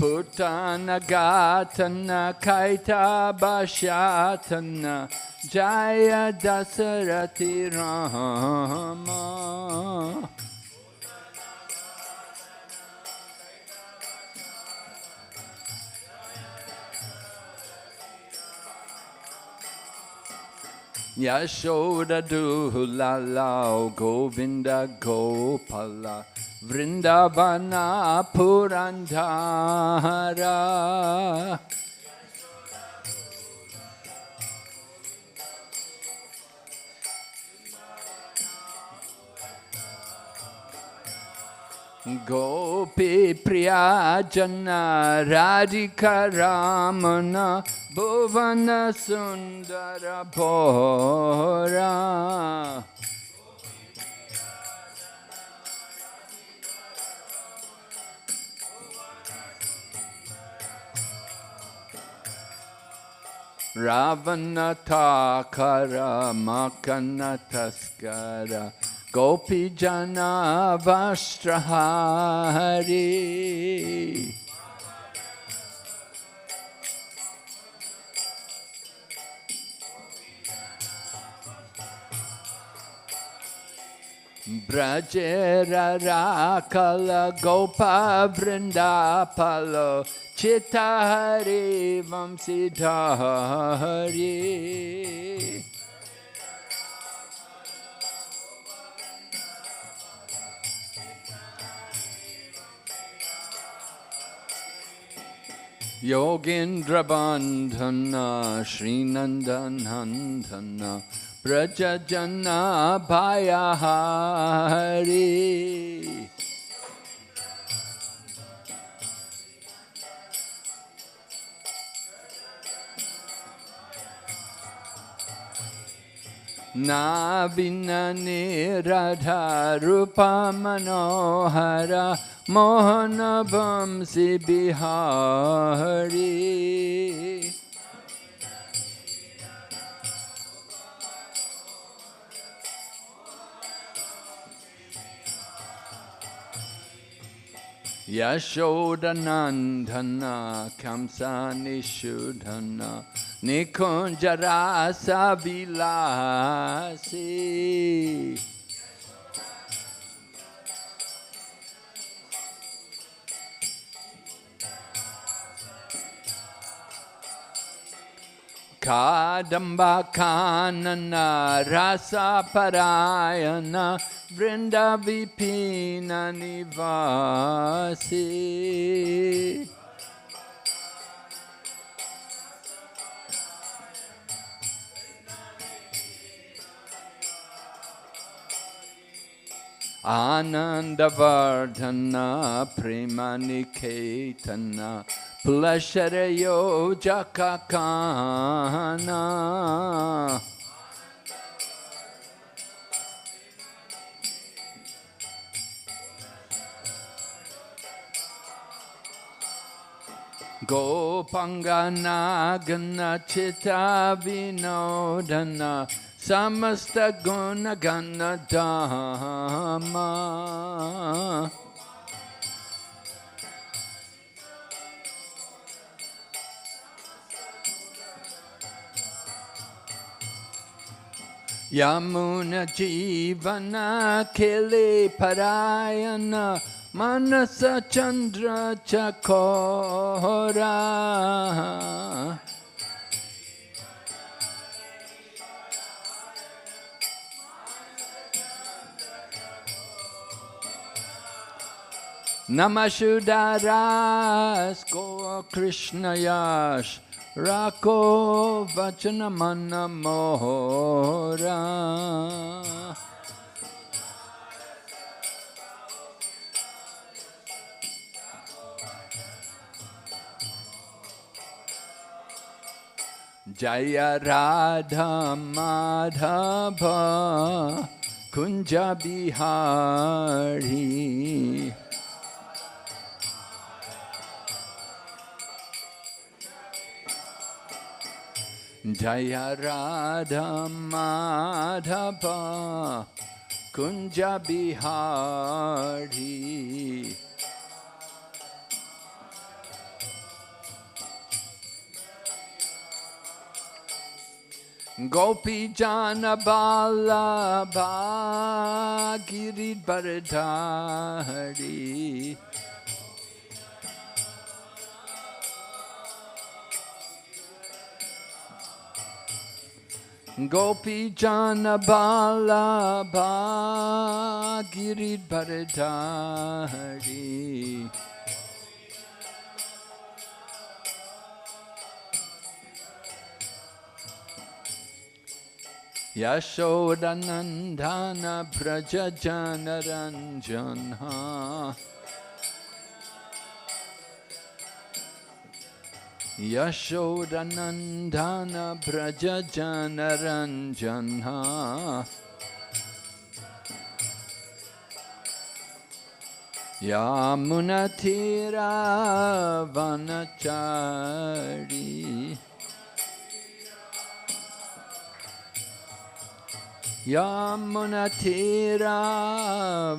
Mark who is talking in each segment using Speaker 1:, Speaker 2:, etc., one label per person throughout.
Speaker 1: Putana Gatana Kaita Bashatana Jaya Dasarati Rama Yashoda Dulala Govinda Gopala Vrindavana Purandhara Gopi Priya Jana Radhika Ramana Bhuvana Sundara Bhora Ravana Takara Makana Taskara Gopi Jana Vastrahari Brajera Rakala Gopa Vrindapalo Chitahari Vamsidhari Yogindra Bandhana Srinandanandana Brajajana Bhayahari Navina Niradha Rupa Manohara Mohana Vamsi Bihari Yashodanandana Kamsa Nishudhana Nikunjarasa Vilasi Kadamba Kanana Rasa Parayana Vrinda Vipina Nivasi Anandavardhana Premaniketana Pulasharayo Jakakana Gopangana Gana Chitta Vinodana Samasta Guna Gana Dhamma Yamuna Jivana Kili Parayana Manasa Chandra Chakora Namashudaras Go Krishna Yash Rako Vachanamana Mohora Jaya Radha Madhava Kunja Bihari Jaya Radha Madhava Kunja Bihari Gopi Jana Vallabha Giridharidhari. Gopi Jana Vallabha Giridharidhari. Yashodanandana Braja Janaranjana. Yashodanandana Braja Janaranjana. Yamunatira Vanachari. Yamunatira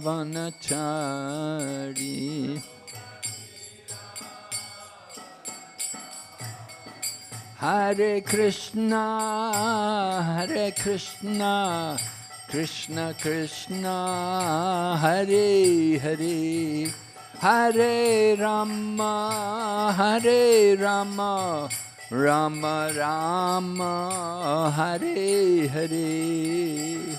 Speaker 1: Vanachari. Hare Krishna, Hare Krishna, Krishna Krishna, Hare Hare, Hare Rama, Hare Rama, Rama Rama, Hare Hare.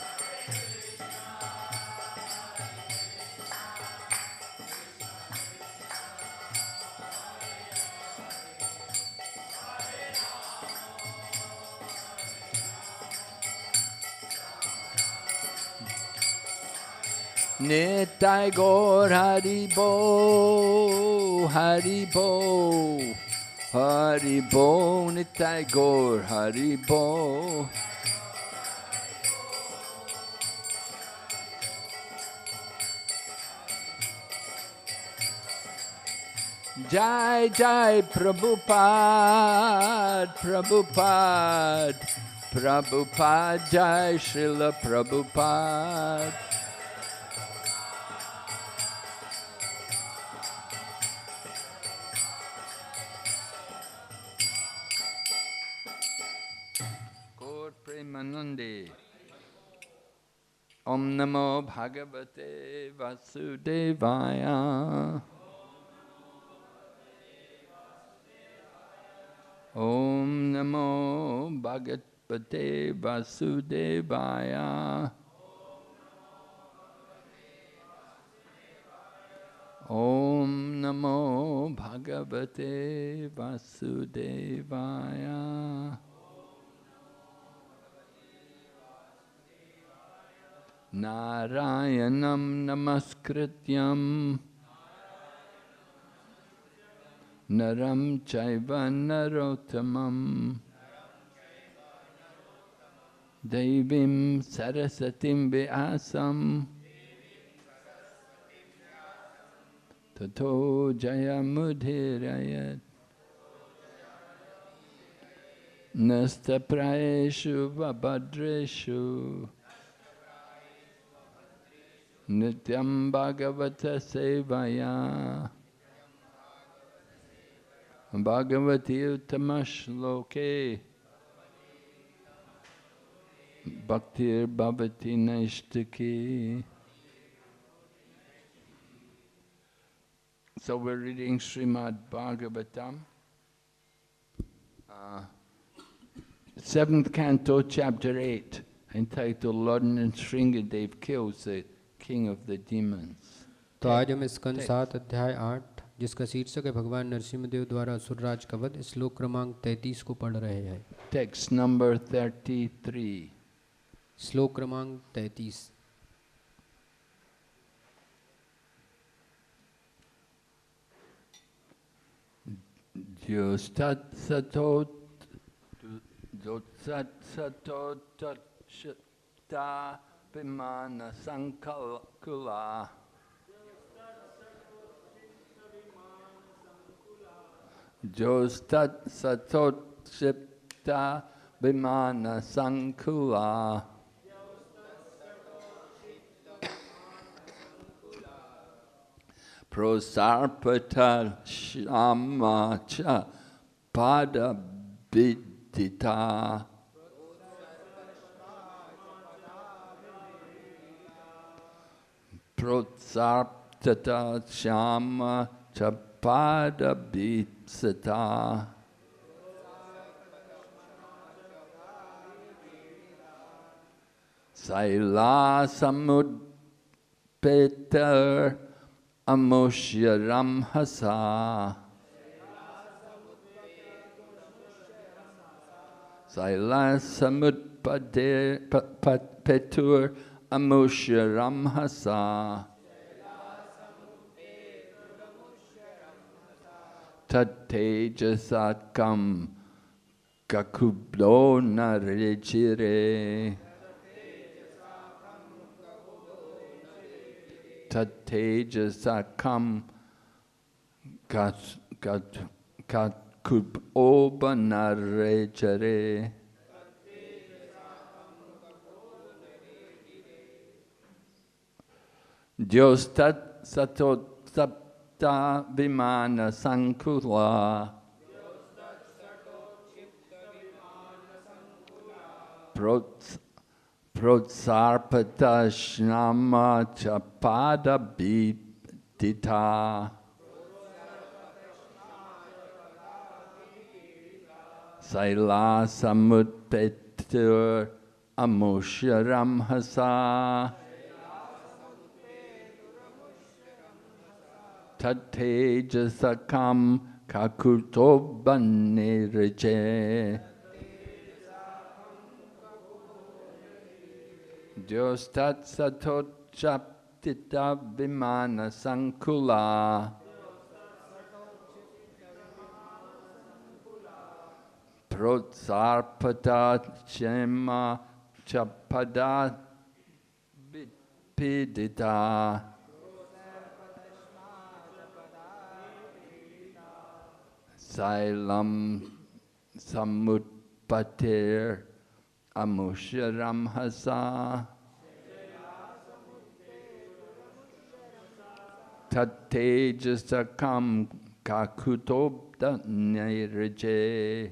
Speaker 1: Nitai Gaur Haribo, Haribo, Haribo, Nitai Gaur Haribo. Jai Jai Prabhupada, Prabhupada, Prabhupada, Jai Srila Prabhupada. Premanande. Om Namo Bhagavate Vasudevaya. Om Namo Bhagavate Vasudevaya. Om Namo Bhagavate Vasudevaya. Narayanam Namaskrityam Naram Chaiva Narottamam Devim Sarasatim Vyasam Tato Jayamudhirayat Nastapraeshu Vabhadreshu Nityam Bhagavata Sevaya Bhagavati Uttama-shloke Bhaktir Bhavati Naishtaki. So we're reading Srimad Bhagavatam, 7th canto, chapter 8, entitled Lord Nrsingadev kills the king of the demons.
Speaker 2: तो आज हम स्कंद 7 अध्याय 8 जिसका शीर्षक है भगवान नरसिंहदेव द्वारा असुरराज का वध, श्लोक क्रमांक 33 को पढ़ रहे हैं.
Speaker 1: Text number 33.
Speaker 2: श्लोक क्रमांक 33.
Speaker 1: Jyotsat satot shita vimana sankula. Jostat satot shita vimana sankula. Prosarpata shamacha pada vidita. Protsarptata Shyama Chapada Bhipsata Saila Samudpetar Amushyaram Hasa Saila Samudpetur Amushyaram Hasa Tatejasakam Kakublo Narejire Tatejasakam Kakublo Narejire Dios tat satot sapta vimana sankula Protsarpata shnama chapada bidita Saila samutpetur amushyaram hasa Tatejasakam kakutobanirje Dios tat satot chaptita vimana sankula Protsarpata shema chapada pidita Sailam samutpatir amushyaram hasa Tatejasakam kakutobda nirje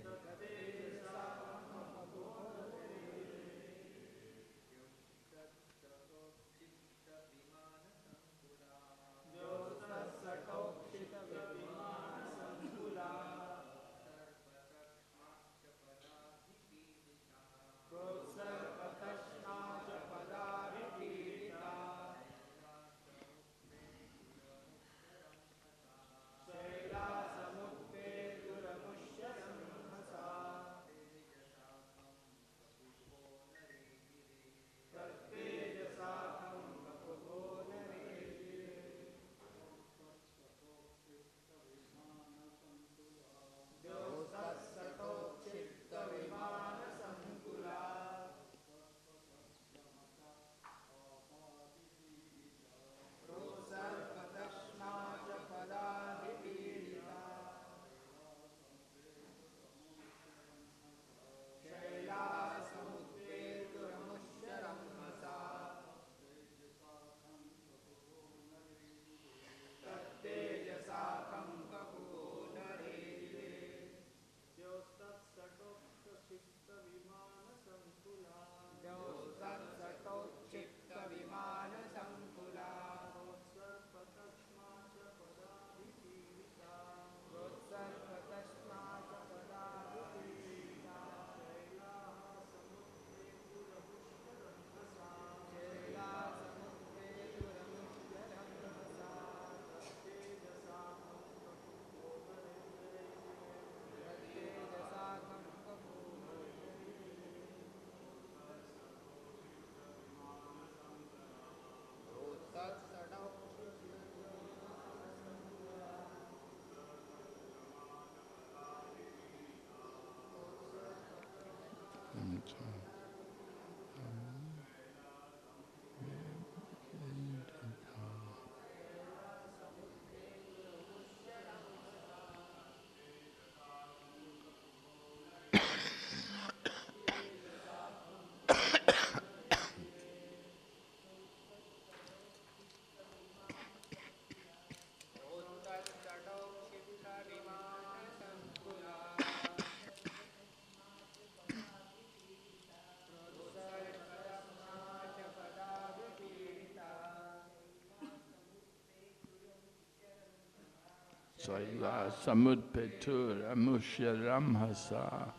Speaker 1: Saila Samudpetur Amushya Ramhasa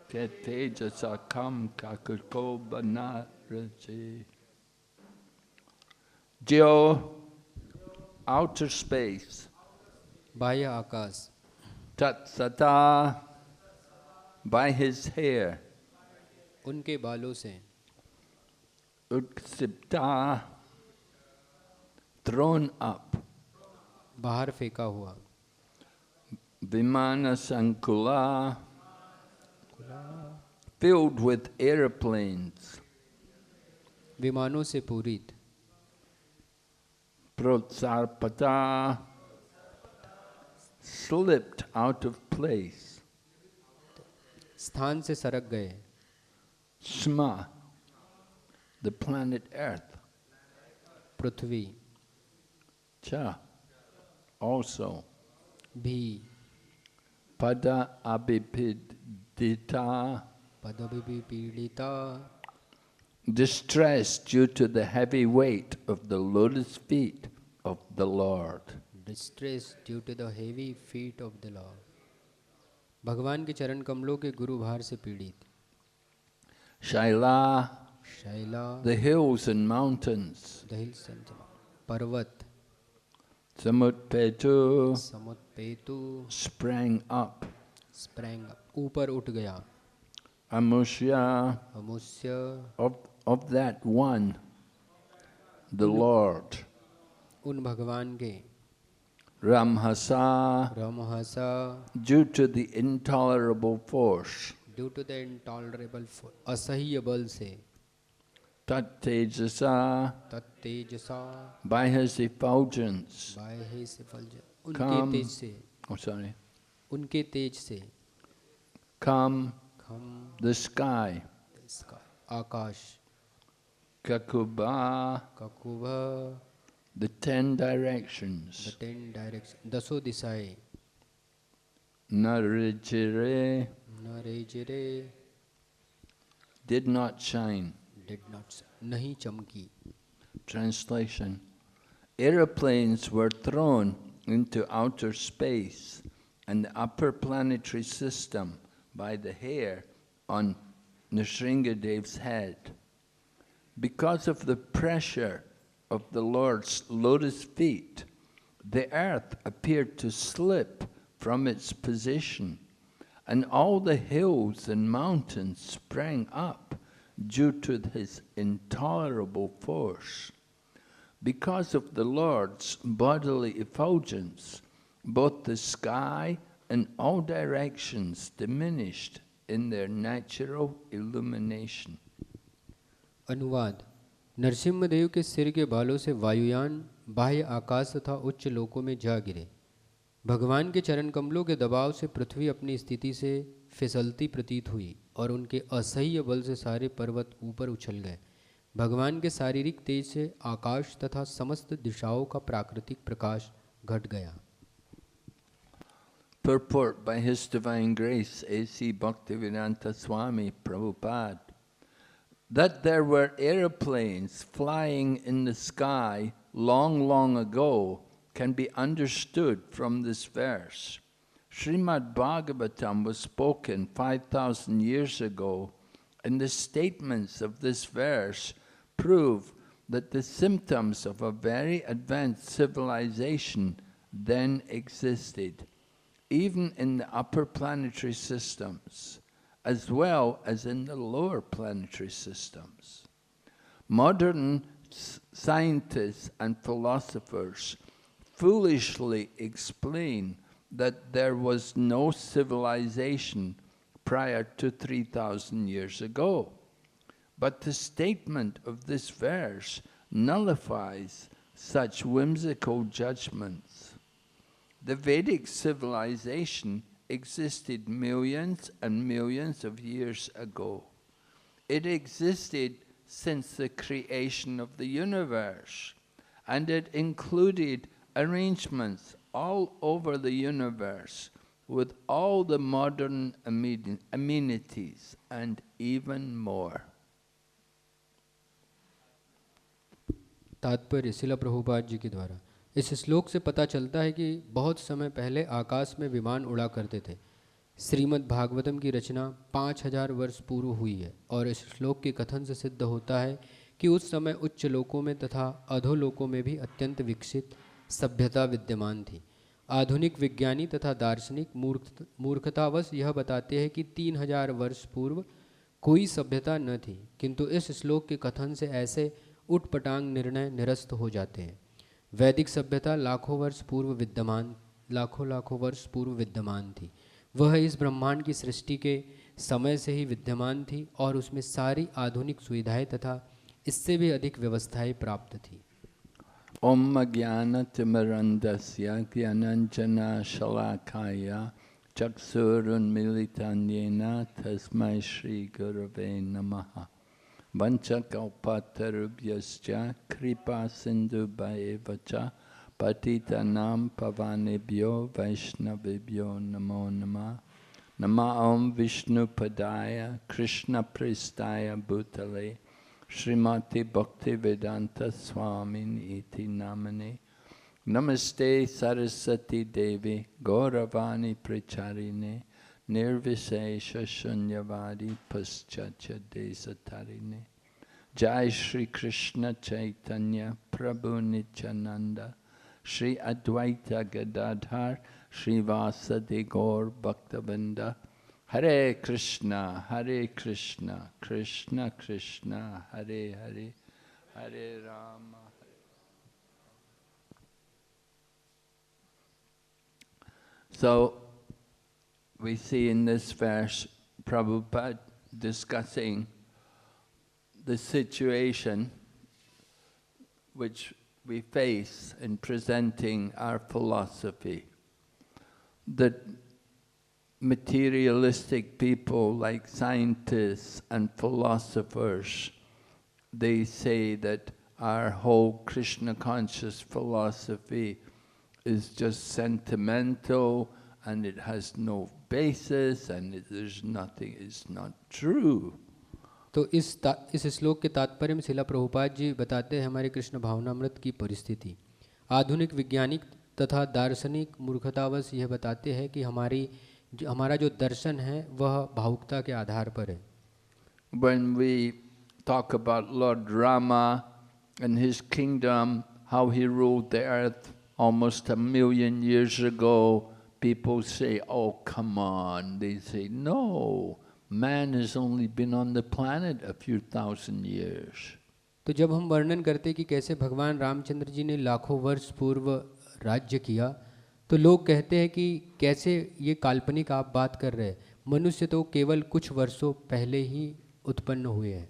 Speaker 1: Tetejasa Kam Kakuko Banaraji. Geo, outer space.
Speaker 2: बाह्य आकाश.
Speaker 1: Tat Sata, by his hair.
Speaker 2: उनके बालों से.
Speaker 1: Utsipta, thrown up.
Speaker 2: बाहर फेंका हुआ.
Speaker 1: Vimana Sankula, filled with airplanes.
Speaker 2: विमानों से पूरित.
Speaker 1: Protsarpata, slipped out of place.
Speaker 2: स्थान से सरक गए.
Speaker 1: Sma, the planet Earth.
Speaker 2: Prithvi.
Speaker 1: Cha, also.
Speaker 2: भी.
Speaker 1: Pada abhipidita,
Speaker 2: पदवी पीड़िता.
Speaker 1: distressed due to the heavy weight of the lotus feet of the Lord.
Speaker 2: Distress due to the heavy feet of the Lord. भगवान के चरण कमलों के गुरु भार से पीड़ित.
Speaker 1: Shaila,
Speaker 2: Shaila.
Speaker 1: the hills and mountains.
Speaker 2: The hills and पर्वत.
Speaker 1: Samutpetu,
Speaker 2: समुत्पेतु.
Speaker 1: sprang up.
Speaker 2: sprang up. ऊपर उठ गया.
Speaker 1: Amusya,
Speaker 2: अमुष्य.
Speaker 1: of that one, the Lord.
Speaker 2: उन भगवान के.
Speaker 1: Ramhasa,
Speaker 2: रमहसा.
Speaker 1: due to the intolerable force.
Speaker 2: Due to the intolerable force. असह्य बल से.
Speaker 1: Tat Tejasa,
Speaker 2: तत्तेजसा.
Speaker 1: by his effulgence.
Speaker 2: by his effulgence. उनके
Speaker 1: Come,
Speaker 2: तेज से.
Speaker 1: oh sorry,
Speaker 2: उनके तेज से.
Speaker 1: come,
Speaker 2: खम.
Speaker 1: the sky.
Speaker 2: इसका आकाश.
Speaker 1: Kakuba,
Speaker 2: ककुभ.
Speaker 1: the 10 directions.
Speaker 2: The 10 directions. दसों दिशाएं.
Speaker 1: Narijire,
Speaker 2: नरेजरे.
Speaker 1: did not shine.
Speaker 2: Did not. नहीं चमकी.
Speaker 1: Translation: aeroplanes were thrown into outer space and the upper planetary system by the hair on Nrsingadev's head. Because of the pressure of the Lord's lotus feet, the earth appeared to slip from its position, and all the hills and mountains sprang up due to his intolerable force. Because of the Lord's bodily effulgence, both the sky and all directions diminished in their natural illumination.
Speaker 2: अनुवाद. नरसिम्हदेव के सिर के बालों से वायुयान बाह्य आकाश तथा उच्च लोकों में जा गिरे. भगवान के चरण कमलों के दबाव से पृथ्वी अपनी स्थिति से फिसलती प्रतीत हुई और उनके असह्य बल से सारे पर्वत ऊपर उछल गए. भगवान के शारीरिक तेज से आकाश तथा समस्त दिशाओं का प्राकृतिक प्रकाश घट गया.
Speaker 1: Purport by His Divine Grace, A.C. Bhaktivedanta Swami Prabhupada, that there were aeroplanes flying in the sky long, long ago can be understood from this verse. Srimad Bhagavatam was spoken 5,000 years ago, and the statements of this verse prove that the symptoms of a very advanced civilization then existed, even in the upper planetary systems, as well as in the lower planetary systems. Modern scientists and philosophers foolishly explain that there was no civilization prior to 3,000 years ago. But the statement of this verse nullifies such whimsical judgments. The Vedic civilization existed millions and millions of years ago. It existed since the creation of the universe, and it included arrangements all over the universe with all the modern amenities and even more.
Speaker 2: तात्पर्य शिला प्रभुपाद जी के द्वारा। इस श्लोक से पता चलता है कि बहुत समय पहले आकाश में विमान उड़ा करते थे। श्रीमद् भागवतम की रचना 5000 वर्ष पूर्व हुई है और इस श्लोक के कथन से सिद्ध होता है कि उस समय उच्च लोकों में तथा अधोलोकों में भी अत्यंत विकसित सभ्यता विद्यमान थी। आधुनिक विज्ञानी तथा दार्शनिक मूर्खतावश यह बताते हैं कि 3000 वर्ष पूर्व कोई सभ्यता न थी, किंतु इस श्लोक के कथन से ऐसे उटपटांग निर्णय निरस्त हो जाते हैं। वैदिक सभ्यता लाखों वर्ष पूर्व विद्यमान थी। वह इस ब्रह्मांड की सृष्टि के समय से ही विद्यमान थी और उसमें सारी आधुनिक सुविधाएं तथा इससे भी अधिक व्यवस्थाएं प्राप्त थी।
Speaker 1: Om Jnana-timirandasya Gyananjana Shalakaya Chaksurunmilitanyena Tasmai Shri Gurave Namaha Vanchakalpatarubhyascha Kripa Sindhu Bhaevacha Patitanam Pavanebhyo Vaishnavibhyo Namo Namah Nama Om Vishnu Padaya Krishna Pristaya Bhutale Srimati Bhaktivedanta Swamini iti namane Namaste Saraswati Devi Gauravani Pracharine Nirvisesha Shunyavadi Paschatya Desatarine Jai Shri Krishna Chaitanya Prabhu Nityananda Shri Advaita Gadadhar Shri Vasadi Gaur Bhaktavinda Hare Krishna, Krishna Krishna, Hare Hare, Hare Rama. So, we see in this verse, Prabhupada discussing the situation which we face in presenting our philosophy, that materialistic people like scientists and philosophers, they say that our whole Krishna conscious philosophy is just sentimental and it has no basis and there's nothing, it's not true.
Speaker 2: तो इस श्लोक के तात्पर्य में शिला प्रभुपाद जी बताते हैं हमारे कृष्ण भावनामृत की परिस्थिति। आधुनिक वैज्ञानिक तथा दार्शनिक मूर्खतावश यह बताते हैं कि हमारा जो दर्शन है वह भावुकता के आधार पर है।
Speaker 1: When we talk about Lord Rama and his kingdom, how he ruled the earth almost 1,000,000 years ago, people say, oh, come on. They say, no, man has only been on the planet a few thousand years.
Speaker 2: तो जब हम वर्णन करते कि कैसे भगवान रामचंद्र जी ने लाखों वर्ष पूर्व राज्य किया, तो लोग कहते हैं कि कैसे ये काल्पनिक आप बात कर रहे हैं, मनुष्य तो केवल कुछ वर्षों पहले ही उत्पन्न हुए हैं।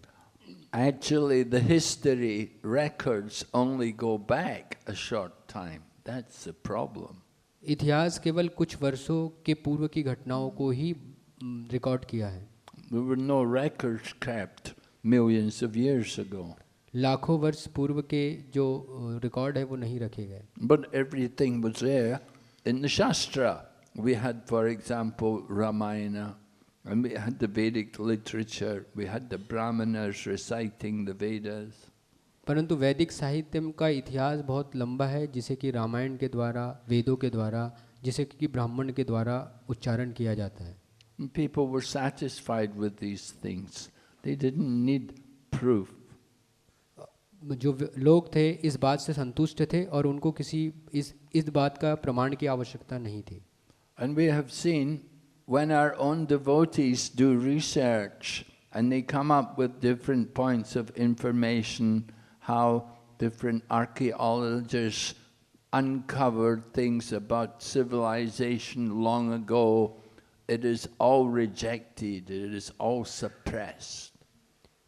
Speaker 1: Actually, the history records only go back a short time. That's the problem.
Speaker 2: इतिहास केवल कुछ वर्षों के पूर्व की घटनाओं को ही रिकॉर्ड किया है।
Speaker 1: There were no records kept millions of years ago.
Speaker 2: लाखों वर्ष पूर्व के जो रिकॉर्ड है वो नहीं रखे गए।
Speaker 1: But everything was there in the Shastra. We had, for example, Ramayana, and we had the Vedic literature, we had the Brahmanas reciting the Vedas.
Speaker 2: परंतु वैदिक साहित्य का इतिहास बहुत लंबा है, जिसे कि रामायण के द्वारा, वेदों के द्वारा, जिसे कि ब्राह्मण के द्वारा उच्चारण किया जाता है।
Speaker 1: People were satisfied with these things. They didn't need proof.
Speaker 2: जो लोग थे इस बात से संतुष्ट थे और उनको किसी इस बात का प्रमाण की आवश्यकता नहीं थी।
Speaker 1: And we have seen when our own devotees do research and they come up with different points of information, how different archaeologists uncovered things about civilization long ago, it is all rejected, it is all suppressed.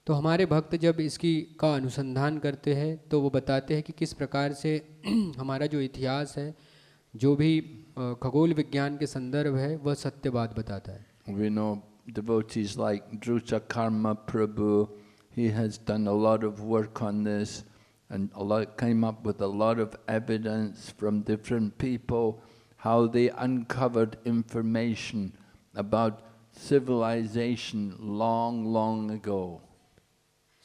Speaker 2: तो हमारे भक्त जब इसकी का अनुसंधान करते हैं तो वो बताते हैं कि किस प्रकार से हमारा जो इतिहास है, जो भी खगोल विज्ञान के संदर्भ है, वह सत्य बात बताता है।
Speaker 1: We know devotees like Druta Karma Prabhu, he has done a lot of work on this and came up with a lot of evidence from different people, how they uncovered information about civilization long, long ago.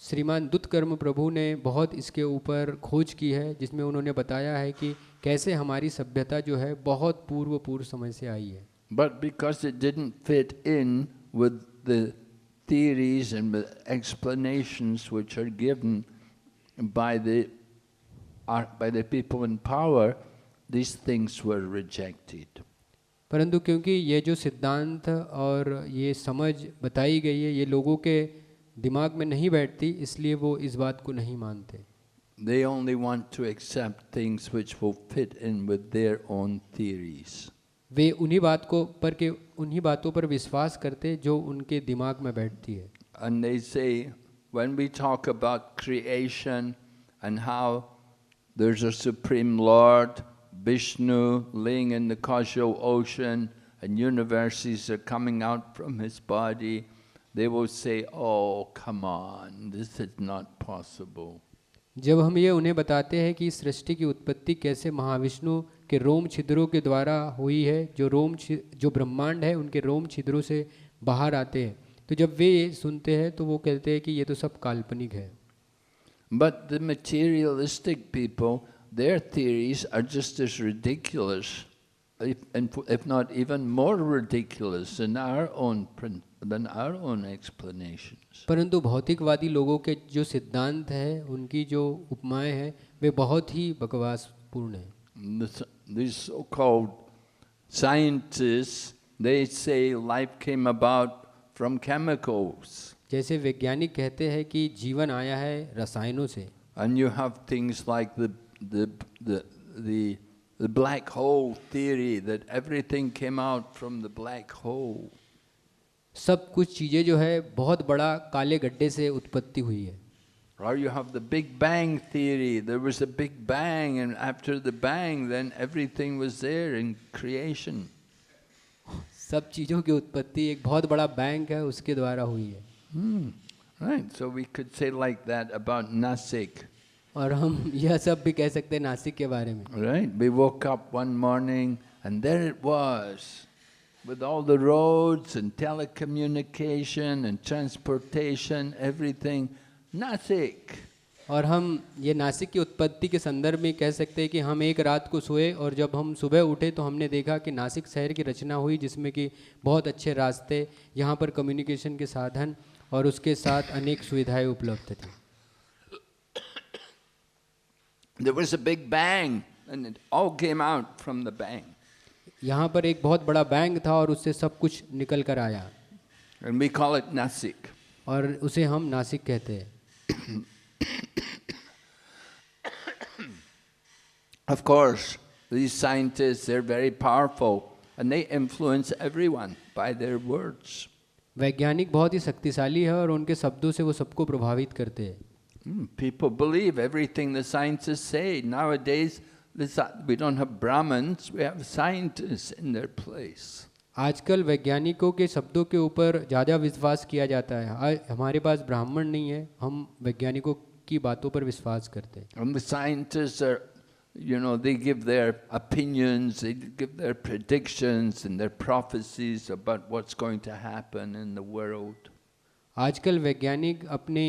Speaker 2: श्रीमान दुष्कर्म प्रभु ने बहुत इसके ऊपर खोज की है, जिसमें उन्होंने बताया है कि कैसे हमारी सभ्यता जो है बहुत पूर्व समय से आई है।
Speaker 1: But because it didn't fit in with the theories and the explanations which are given by the people in power, these things were rejected.
Speaker 2: परंतु क्योंकि ये जो सिद्धांत और ये समझ बताई गई है ये लोगों के दिमाग में नहीं बैठती, इसलिए वो इस बात को नहीं मानते।
Speaker 1: They only want to accept things which will fit in with their own theories.
Speaker 2: वे उन्हीं बातों पर विश्वास करते जो उनके दिमाग में बैठती है।
Speaker 1: And they say, when we talk about creation and how there's a Supreme Lord, Vishnu, laying in the causal ocean, and universes are coming out from his body, they will say, oh, come on, this is not possible.
Speaker 2: जब हम ये उन्हें बताते हैं कि सृष्टि की उत्पत्ति कैसे महाविष्णु के रोम छिद्रों के द्वारा हुई है, जो ब्रह्मांड है उनके रोम छिद्रों से बाहर आते हैं, तो जब वे ये सुनते हैं तो वो कहते हैं कि ये तो सब काल्पनिक है।
Speaker 1: But the materialistic people, their theories are just as ridiculous, if not even more ridiculous than our own explanations.
Speaker 2: परंतु भौतिकवादी लोगों के जो सिद्धांत है, उनकी जो उपमाएं हैं, वे बहुत ही बकवासपूर्ण हैं।
Speaker 1: These so-called scientists, they say life came about from chemicals.
Speaker 2: जैसे वैज्ञानिक कहते हैं कि जीवन आया है रसायनों से।
Speaker 1: And you have things like the black hole theory, that everything came out from the black hole.
Speaker 2: सब कुछ चीज़ें जो है बहुत बड़ा काले गड्ढे से उत्पत्ति हुई है।
Speaker 1: Or you have the Big Bang theory. There was a Big Bang, and after the bang, then everything was there in creation.
Speaker 2: सब चीज़ों की उत्पत्ति एक बहुत बड़ा बैंक है, उसके द्वारा हुई है।
Speaker 1: Right. So we could say like that about Nasik.
Speaker 2: और हम यह सब भी कह सकते हैं नासिक के बारे में।
Speaker 1: Right. We woke up one morning, and there it was, with all the roads and telecommunication and transportation, everything. Nasik.
Speaker 2: और हम ये नासिक की उत्पत्ति के संदर्भ में कह सकते हैं कि हम एक रात को सोए और जब हम सुबह उठे तो हमने देखा कि नासिक शहर की रचना हुई, जिसमें कि बहुत अच्छे रास्ते, यहाँ पर कम्युनिकेशन के साधन और उसके साथ अनेक सुविधाएं उपलब्ध थी।
Speaker 1: There was a big bang, and it all came out from the bang.
Speaker 2: यहाँ पर एक बहुत बड़ा बैंग था और उससे सब कुछ निकल कर आया।
Speaker 1: And we call it Nasik.
Speaker 2: और उसे हम नासिक कहते हैं।
Speaker 1: Of course, these scientists, they're very powerful, and they influence everyone by their words.
Speaker 2: वैज्ञानिक बहुत ही शक्तिशाली है और उनके शब्दों से वो सबको प्रभावित करते हैं।
Speaker 1: People believe everything the scientists say. Nowadays, we don't have Brahmins, we have scientists in their place.
Speaker 2: आजकल वैज्ञानिकों के शब्दों के ऊपर ज़्यादा विश्वास किया जाता है। हमारे पास ब्राह्मण नहीं है, हम वैज्ञानिकों की बातों पर विश्वास करते हैं।
Speaker 1: And the scientists are, they give their opinions, they give their predictions and their prophecies about what's going to happen in the world.
Speaker 2: आजकल वैज्ञानिक अपने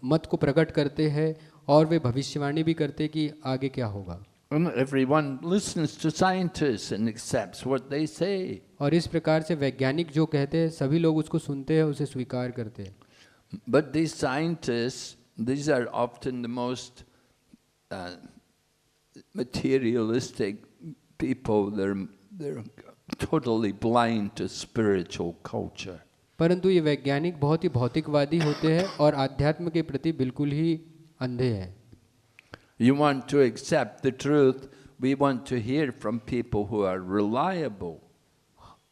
Speaker 2: मत को प्रकट करते हैं और वे भविष्यवाणी भी करते हैं कि आगे क्या होगा।
Speaker 1: And everyone listens to scientists and accepts what they say.
Speaker 2: और इस प्रकार से वैज्ञानिक जो कहते हैं सभी लोग उसको सुनते हैं, उसे स्वीकार करते हैं।
Speaker 1: But these scientists, these are often the most materialistic people. They're totally blind to spiritual culture.
Speaker 2: परंतु ये वैज्ञानिक बहुत ही भौतिकवादी होते हैं और आध्यात्म के प्रति बिल्कुल ही अंधे हैं।
Speaker 1: You want to accept the truth, we want to hear from people who are reliable.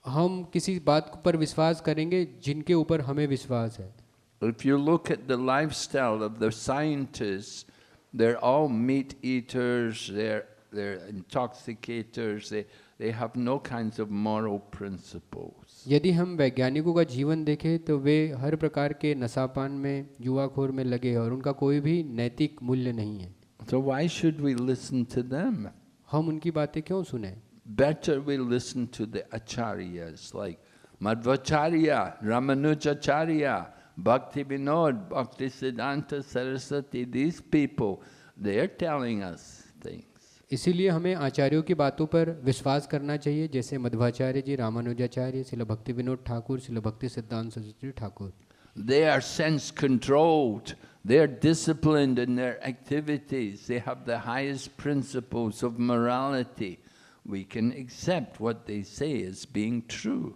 Speaker 2: हम किसी बात पर विश्वास करेंगे जिनके ऊपर हमें विश्वास है।
Speaker 1: If you look at the lifestyle of the scientists, they're all meat eaters, they're intoxicators, they have no kinds of moral principles.
Speaker 2: यदि हम वैज्ञानिकों का जीवन देखें तो वे हर प्रकार के नशापान में, जुआखोर में लगे हैं और उनका कोई भी नैतिक मूल्य नहीं है।
Speaker 1: So why should we listen to them?
Speaker 2: हम उनकी बातें क्यों सुने?
Speaker 1: Better we listen to the acharyas like Madhvacharya, Ramanujacharya, Bhakti Vinod, Bhakti Siddhanta Saraswati, these people, they are telling us things.
Speaker 2: इसीलिए हमें आचार्यों की बातों पर विश्वास करना चाहिए, जैसे मध्वाचार्य जी, रामानुजाचार्य, श्रील भक्ति विनोद ठाकुर, श्रील भक्ति सिद्धांत Saraswati Thakur.
Speaker 1: They are sense controlled. They are disciplined in their activities. They have the highest principles of morality. We can accept what they say as being true.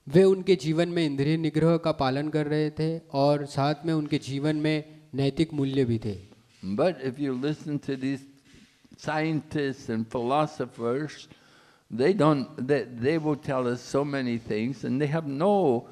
Speaker 2: वे उनके जीवन में इंद्रिय निग्रह का पालन कर रहे थे और साथ में उनके जीवन में नैतिक मूल्य भी थे.
Speaker 1: But if you listen to these scientists and philosophers, they will tell us so many things, and they have no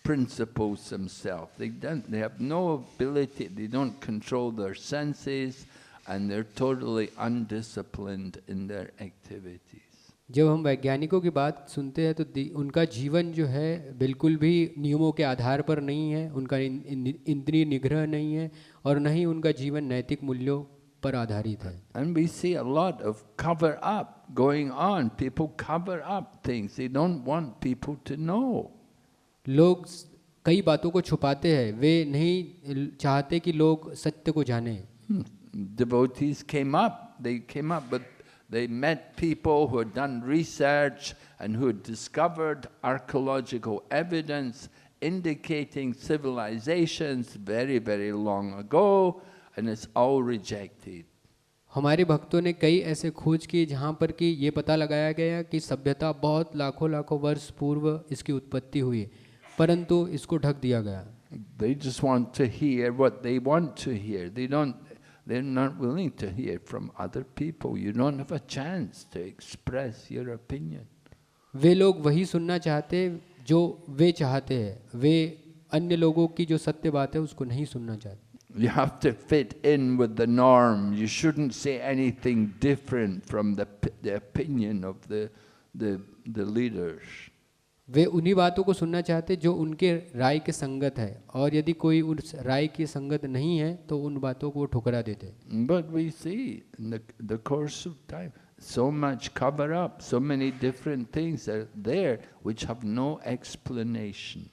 Speaker 1: principles themselves. They have no ability, they don't control their senses, and they're totally undisciplined in their activities.
Speaker 2: जब हम वैज्ञानिकों की बात सुनते हैं तो उनका जीवन जो है बिल्कुल भी नियमों के आधार पर नहीं है, उनका इंद्रिय निग्रह नहीं है और न ही उनका जीवन नैतिक मूल्यों पर आधारित है.
Speaker 1: And we see a lot of cover up going on. People cover up things. They don't want people to know.
Speaker 2: लोग कई बातों को छुपाते हैं, वे नहीं चाहते कि लोग सत्य को जाने.
Speaker 1: Devotees came up, but they met people who had done research and who had discovered archaeological evidence indicating civilizations very, very long ago, and it's all rejected.
Speaker 2: हमारे भक्तों ने कई ऐसे खोज किए जहाँ पर कि ये पता लगाया गया कि सभ्यता बहुत लाखों वर्ष पूर्व इसकी उत्पत्ति हुई, परंतु इसको ढक दिया गया.
Speaker 1: They just want to hear what they want to hear. They're not willing to hear from other people. You don't have a chance to express your opinion.
Speaker 2: वे लोग वही सुनना चाहते जो वे चाहते हैं, वे अन्य लोगों की जो सत्य बात है उसको नहीं सुनना चाहते.
Speaker 1: You have to fit in with the norm. You shouldn't say anything different from the opinion of the leaders.
Speaker 2: वे उन्हीं बातों को सुनना चाहते जो उनके राय के संगत है, और यदि कोई उस राय की संगत नहीं है तो उन बातों को ठुकरा देते.
Speaker 1: But we see in the course of time so much cover up, so many different things are there which have no explanation.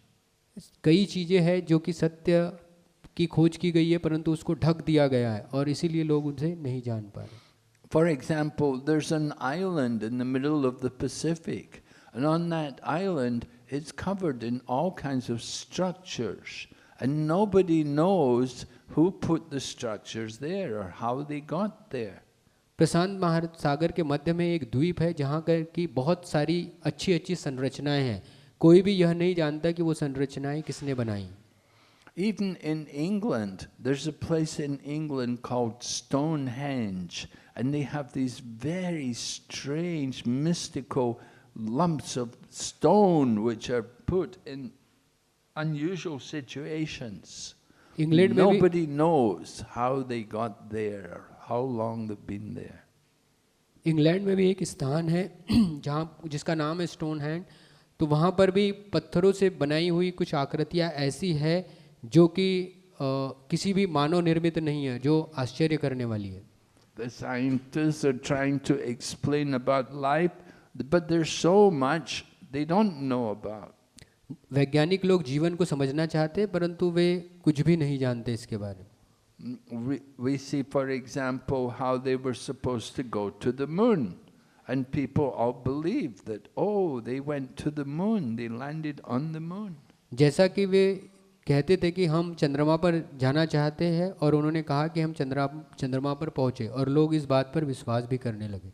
Speaker 2: कई चीजें हैं जो कि सत्य की खोज की गई है परंतु उसको ढक दिया गया है और इसीलिए लोग उनसे नहीं जान पा रहे.
Speaker 1: For example, there's an island in the middle of the Pacific, and on that island it's covered in all kinds of structures, and nobody knows who put the structures there or how they got there.
Speaker 2: प्रशांत महासागर के मध्य में एक द्वीप है जहाँ की बहुत सारी अच्छी संरचनाएं हैं, कोई भी यह नहीं जानता कि वो संरचनाएं किसने बनाई.
Speaker 1: Even in England, there's a place in England called Stonehenge, and they have these very strange, mystical lumps of stone which are put in unusual situations. Nobody knows how they got there or how long they've been there.
Speaker 2: England में भी एक स्थान है जहाँ जिसका नाम है stone hand, तो वहाँ पर भी पत्थरों से बनाई हुई कुछ आकृतियाँ ऐसी है जो कि किसी भी मानव निर्मित नहीं है, जो आश्चर्य करने वाली है.
Speaker 1: The scientists are trying to explain about life, but there's so much they don't know about.
Speaker 2: वैज्ञानिक लोग जीवन को समझना चाहते हैं परंतु वे कुछ भी नहीं जानते इसके बारे में.
Speaker 1: We see, for example, how they were supposed to go to the moon, and people all believed that, oh, they went to the moon, they landed on the moon.
Speaker 2: जैसा कि वे कहते थे कि हम चंद्रमा पर जाना चाहते हैं और उन्होंने कहा कि हम चंद्रमा पर पहुंचे और लोग इस बात पर विश्वास भी करने लगे.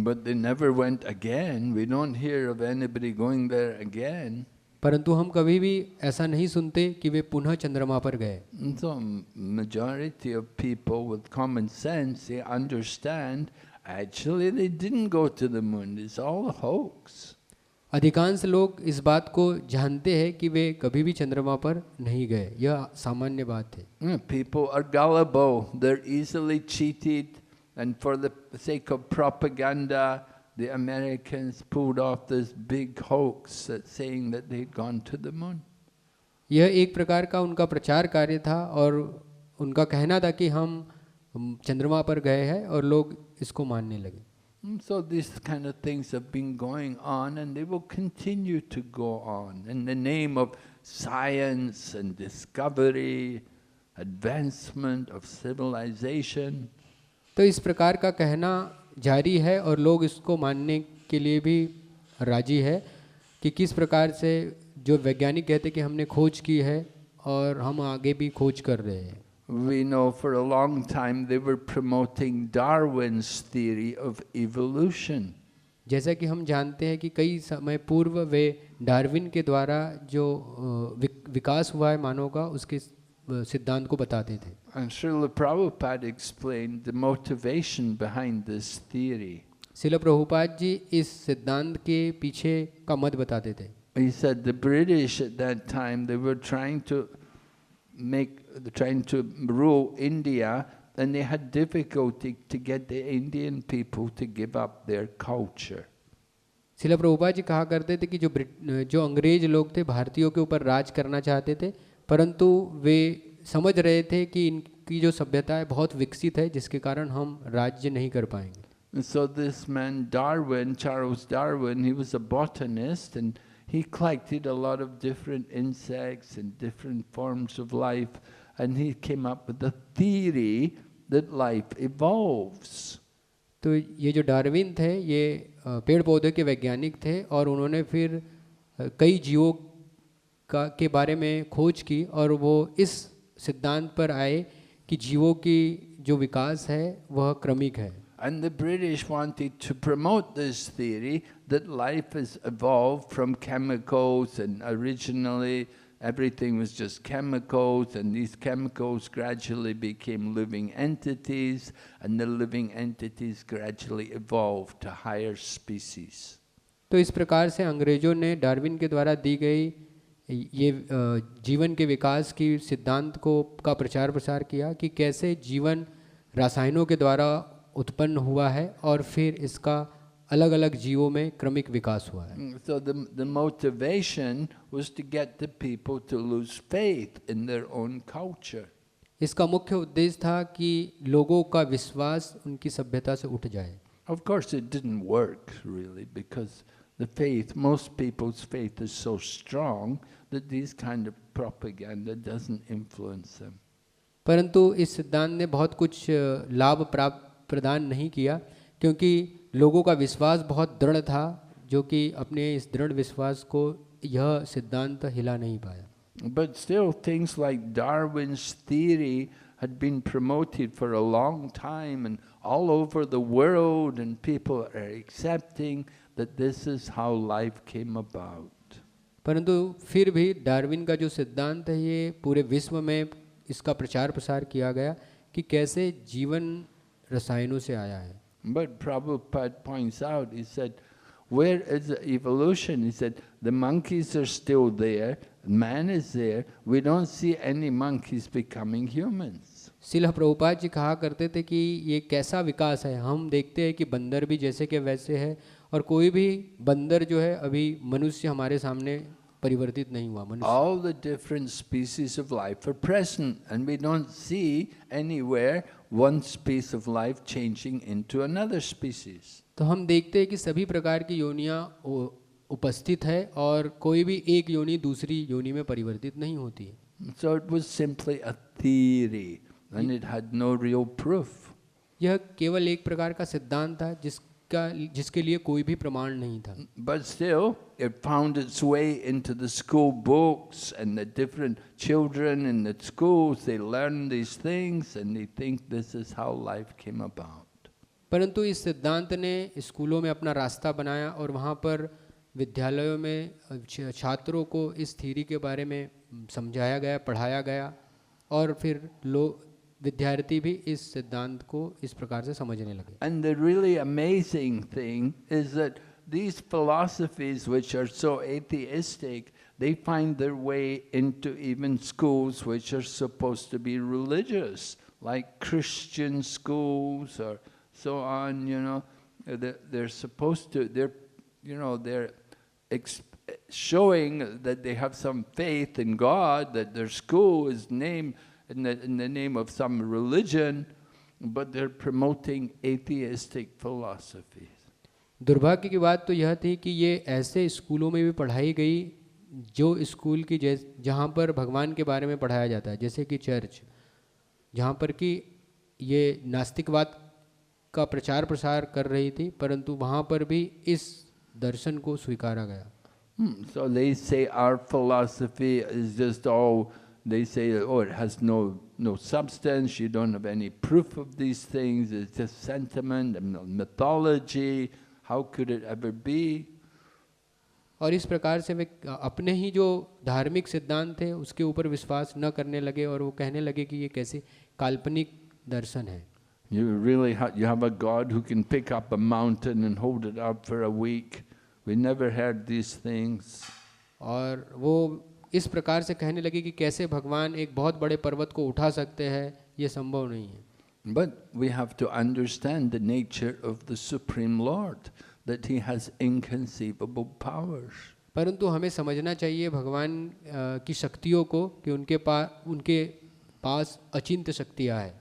Speaker 1: But they never went again. We don't hear of anybody going there again.
Speaker 2: परंतु हम कभी भी ऐसा नहीं सुनते कि वे पुनः चंद्रमा पर गए.
Speaker 1: So majority of people with common sense, they understand actually they didn't go to the moon. It's all a hoax.
Speaker 2: अधिकांश लोग इस बात को जानते हैं कि वे कभी भी चंद्रमा पर नहीं गए, यह सामान्य बात है.
Speaker 1: People are gullible. They're easily cheated, and for the sake of propaganda, the Americans pulled off this big hoax saying that they'd gone to the moon.
Speaker 2: यह एक प्रकार का उनका प्रचार कार्य था और उनका कहना था कि हम चंद्रमा पर गए हैं और लोग इसको मानने लगे.
Speaker 1: So these kind of things have been going on, and they will continue to go on in the name of science and discovery, advancement of civilization.
Speaker 2: तो इस प्रकार का कहना जारी है और लोग इसको मानने के लिए भी राजी है कि किस प्रकार से जो वैज्ञानिक कहते हैं कि हमने खोज की है और हम आगे भी खोज कर रहे हैं.
Speaker 1: We know for a long time they were promoting Darwin's theory of evolution.
Speaker 2: जैसा कि हम जानते हैं कि कई समय पूर्व वे डार्विन के द्वारा जो विकास हुआ है मानव का उसके सिद्धांत को बताते थे.
Speaker 1: And Srila Prabhupada explained the motivation behind this theory.
Speaker 2: शिला प्रभुपाद जी इस सिद्धांत के पीछे का मत बताते थे.
Speaker 1: He said the British at that time, they were trying to rule India, and they had difficulty to get the Indian people to give up their culture.
Speaker 2: शिला प्रभुपाद जी कहा करते थे कि जो अंग्रेज लोग थे भारतीयों के ऊपर राज करना चाहते थे, परंतु वे समझ रहे थे कि इनकी जो सभ्यता है बहुत विकसित है जिसके कारण हम राज्य नहीं कर पाएंगे.
Speaker 1: So this man Darwin, Charles Darwin, he was a botanist and he collected a lot of different insects and different forms of life, and he came up with the theory that life evolves.
Speaker 2: तो ये जो Darwin थे ये पेड़ पौधे के वैज्ञानिक थे और उन्होंने फिर कई जीवों के बारे में खोज की और वो इस सिद्धांत पर आए कि जीवों की जो विकास है वह क्रमिक है.
Speaker 1: And the British wanted to promote this theory that life has evolved from chemicals, and originally everything was just chemicals, and these chemicals gradually became living entities, and the living entities gradually evolved to higher species.
Speaker 2: तो इस प्रकार से अंग्रेजों ने Darwin के द्वारा दी गई ये जीवन के विकास की सिद्धांत का प्रचार प्रसार किया कि कैसे जीवन रासायनों के द्वारा उत्पन्न हुआ है और फिर इसका अलग अलग जीवों में क्रमिक विकास हुआ है.
Speaker 1: So the motivation was to get the people to lose faith in their own culture.
Speaker 2: इसका मुख्य उद्देश्य था कि लोगों का विश्वास उनकी सभ्यता से उठ जाए.
Speaker 1: Of course it didn't work really, because the faith, most people's faith is so strong that these kind of propaganda doesn't influence them.
Speaker 2: परंतु इस सिद्धांत ने बहुत कुछ लाभ प्रदान नहीं किया क्योंकि लोगों का विश्वास बहुत दृढ़ था, जो कि अपने इस दृढ़ विश्वास को यह सिद्धांत हिला नहीं पाया.
Speaker 1: But still things like Darwin's theory had been promoted for a long time and all over the world, and people are accepting that this is how life came about.
Speaker 2: परंतु फिर भी डार्विन का जो सिद्धांत है ये पूरे विश्व में इसका प्रचार प्रसार किया गया कि कैसे जीवन रसायनों से आया है.
Speaker 1: But Prabhupada points out, he said, where is the evolution? He said, the monkeys are still there, man is there, we don't see any monkeys becoming humans.
Speaker 2: शिला प्रभुपाद जी कहा करते थे कि ये कैसा विकास है, हम देखते हैं कि बंदर भी जैसे के वैसे है और कोई भी बंदर जो है अभी मनुष्य हमारे सामने परिवर्तित नहीं हुआ.
Speaker 1: All the different species of life are present, and we don't see anywhere one species of life changing into another species.
Speaker 2: तो हम देखते हैं कि सभी प्रकार की योनियां उपस्थित है और कोई भी एक योनि दूसरी योनि में परिवर्तित नहीं होती है.
Speaker 1: So it was simply a theory, and it had no real proof.
Speaker 2: यह केवल एक प्रकार का सिद्धांत था जिसके लिए कोई भी प्रमाण नहीं था.
Speaker 1: But still, it found its way into the school books, and the different children in the schools, they learn these things and they think this is how life came about.
Speaker 2: परंतु इस सिद्धांत ने स्कूलों में अपना रास्ता बनाया और वहाँ पर विद्यालयों में छात्रों को इस थ्योरी के बारे में समझाया गया, पढ़ाया गया और फिर विद्यार्थी भी इस सिद्धांत को इस प्रकार से समझने लगे.
Speaker 1: And the really amazing thing is that these philosophies which are so atheistic, they find their way into even schools which are supposed to be religious, like Christian schools or so on, you know. They're supposed to, they're showing that they have some faith in God, that their school is named in the name of some religion, but they're promoting atheistic philosophies.
Speaker 2: दुर्भाग्य की बात तो यह थी कि ये ऐसे स्कूलों में भी पढ़ाई गई जो स्कूल की जहाँ पर भगवान के बारे में पढ़ाया जाता है, जैसे कि चर्च, जहाँ पर कि ये नास्तिकवाद का प्रचार प्रसार कर रही थी, परंतु वहाँ पर भी इस दर्शन को स्वीकारा गया।
Speaker 1: So they say our philosophy is just all, they say, oh, it has no substance, you don't have any proof of these things, it's just sentiment and mythology, how could it ever be?
Speaker 2: और इस प्रकार से वे अपने ही जो धार्मिक सिद्धांत थे उसके ऊपर विश्वास न करने लगे और वो कहने लगे कि ये कैसे काल्पनिक दर्शन है।
Speaker 1: You really you have a God who can pick up a mountain and hold it up for a week. We never heard these things.
Speaker 2: और वो इस प्रकार से कहने लगे कि कैसे भगवान एक बहुत बड़े पर्वत को उठा सकते हैं, ये संभव नहीं है।
Speaker 1: But we have to understand the nature of the Supreme Lord, that He has inconceivable powers.
Speaker 2: परंतु हमें समझना चाहिए भगवान की शक्तियों को कि उनके पास अचिंत्य शक्तियाँ हैं।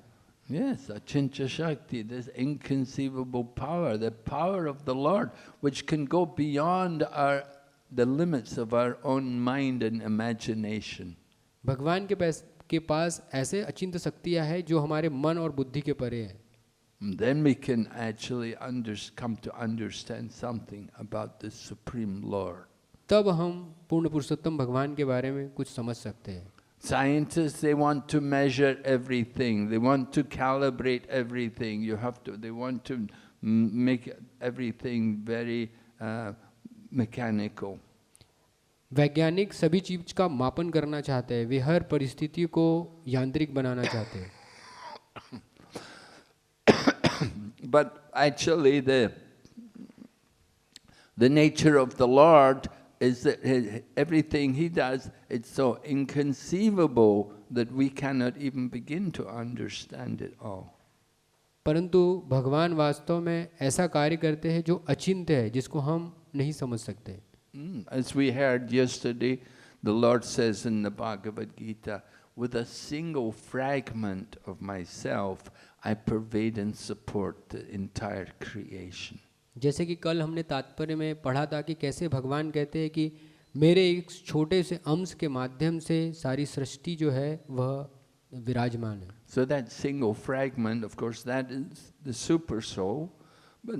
Speaker 1: Yes, Achintya Shakti, this inconceivable power, the power of the Lord, which can go beyond the limits of our own mind and imagination.
Speaker 2: भगवान के पास ऐसे अचिंत्य शक्तियाँ हैं जो हमारे मन और बुद्धि के परे हैं।
Speaker 1: Then we can actually come to understand something about the Supreme Lord.
Speaker 2: तब हम पूर्ण पुरुषोत्तम भगवान के बारे में कुछ समझ सकते हैं।
Speaker 1: Scientists, they want to measure everything. They want to calibrate everything. They want to make everything very mechanical.
Speaker 2: वैज्ञानिक सभी चीज का मापन करना चाहते हैं, वे हर परिस्थिति को यांत्रिक बनाना चाहते हैं।
Speaker 1: But actually the nature of the Lord is that everything He does, it's so inconceivable that we cannot even begin to understand it all.
Speaker 2: परंतु भगवान वास्तव में ऐसा कार्य करते हैं जो अचिंत्य है, जिसको हम नहीं समझ सकते।
Speaker 1: As we heard yesterday, the Lord says in the Bhagavad Gita, with a single fragment of myself, I pervade and support the entire creation.
Speaker 2: जैसे कि कल हमने तात्पर्य में पढ़ा था कि कैसे भगवान कहते हैं कि मेरे एक छोटे से अंश के माध्यम से सारी सृष्टि जो है वह विराजमान है।
Speaker 1: So that single fragment, of course, that is the super soul, but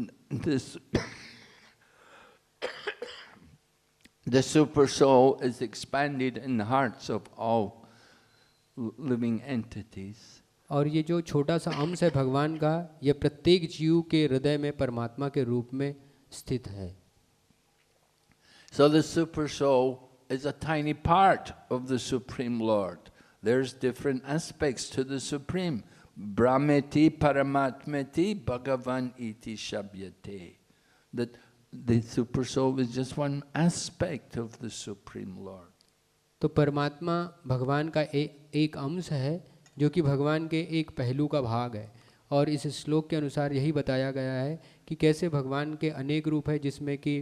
Speaker 1: the super soul is expanded in the hearts of all living entities.
Speaker 2: और ये जो छोटा सा अंश है भगवान का, ये प्रत्येक जीव के हृदय में परमात्मा के रूप में स्थित है।
Speaker 1: So the super soul is a tiny part of the Supreme Lord. There's different aspects to the Supreme. Brahmeti Paramatmeti Bhagavan iti Shabhyate. That the super soul is just one aspect of the Supreme Lord.
Speaker 2: तो परमात्मा भगवान का एक अंश है जो कि भगवान के एक पहलू का भाग है, और इस श्लोक के अनुसार यही बताया गया है कि कैसे भगवान के अनेक रूप है, जिसमें कि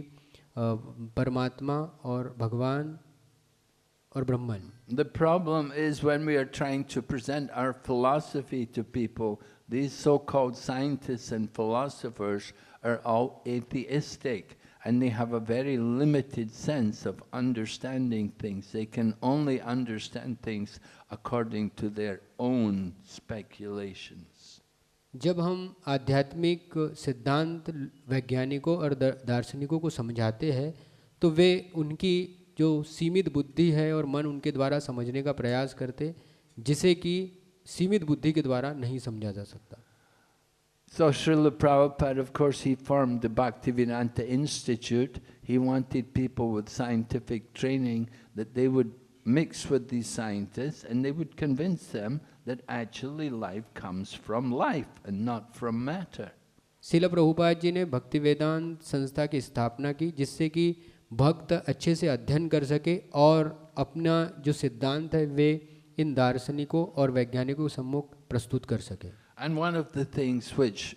Speaker 2: परमात्मा और भगवान और ब्रह्मन।
Speaker 1: The problem is when we are trying to present our philosophy to people, these so-called scientists and philosophers are all atheistic, and they have a very limited sense of understanding things. They can only understand things according to their own speculations.
Speaker 2: जब हम आध्यात्मिक सिद्धांत वैज्ञानिकों और दार्शनिकों को समझाते हैं, तो वे उनकी जो सीमित बुद्धि है और मन उनके द्वारा समझने का प्रयास करते, जिसे कि सीमित बुद्धि के द्वारा नहीं समझा जा सकता।
Speaker 1: So Srila Prabhupada, of course, he formed the Bhaktivedanta Institute. He wanted people with scientific training that they would mix with these scientists and they would convince them that actually life comes from life and not from matter.
Speaker 2: Srila Prabhupada ji ने भक्ति वेदांत संस्था की स्थापना की, जिससे कि भक्त अच्छे से अध्ययन कर सके और अपना जो सिद्धांत है वे इन दार्शनिकों और वैज्ञानिकों के सम्मुख प्रस्तुत कर सके।
Speaker 1: And one of the things which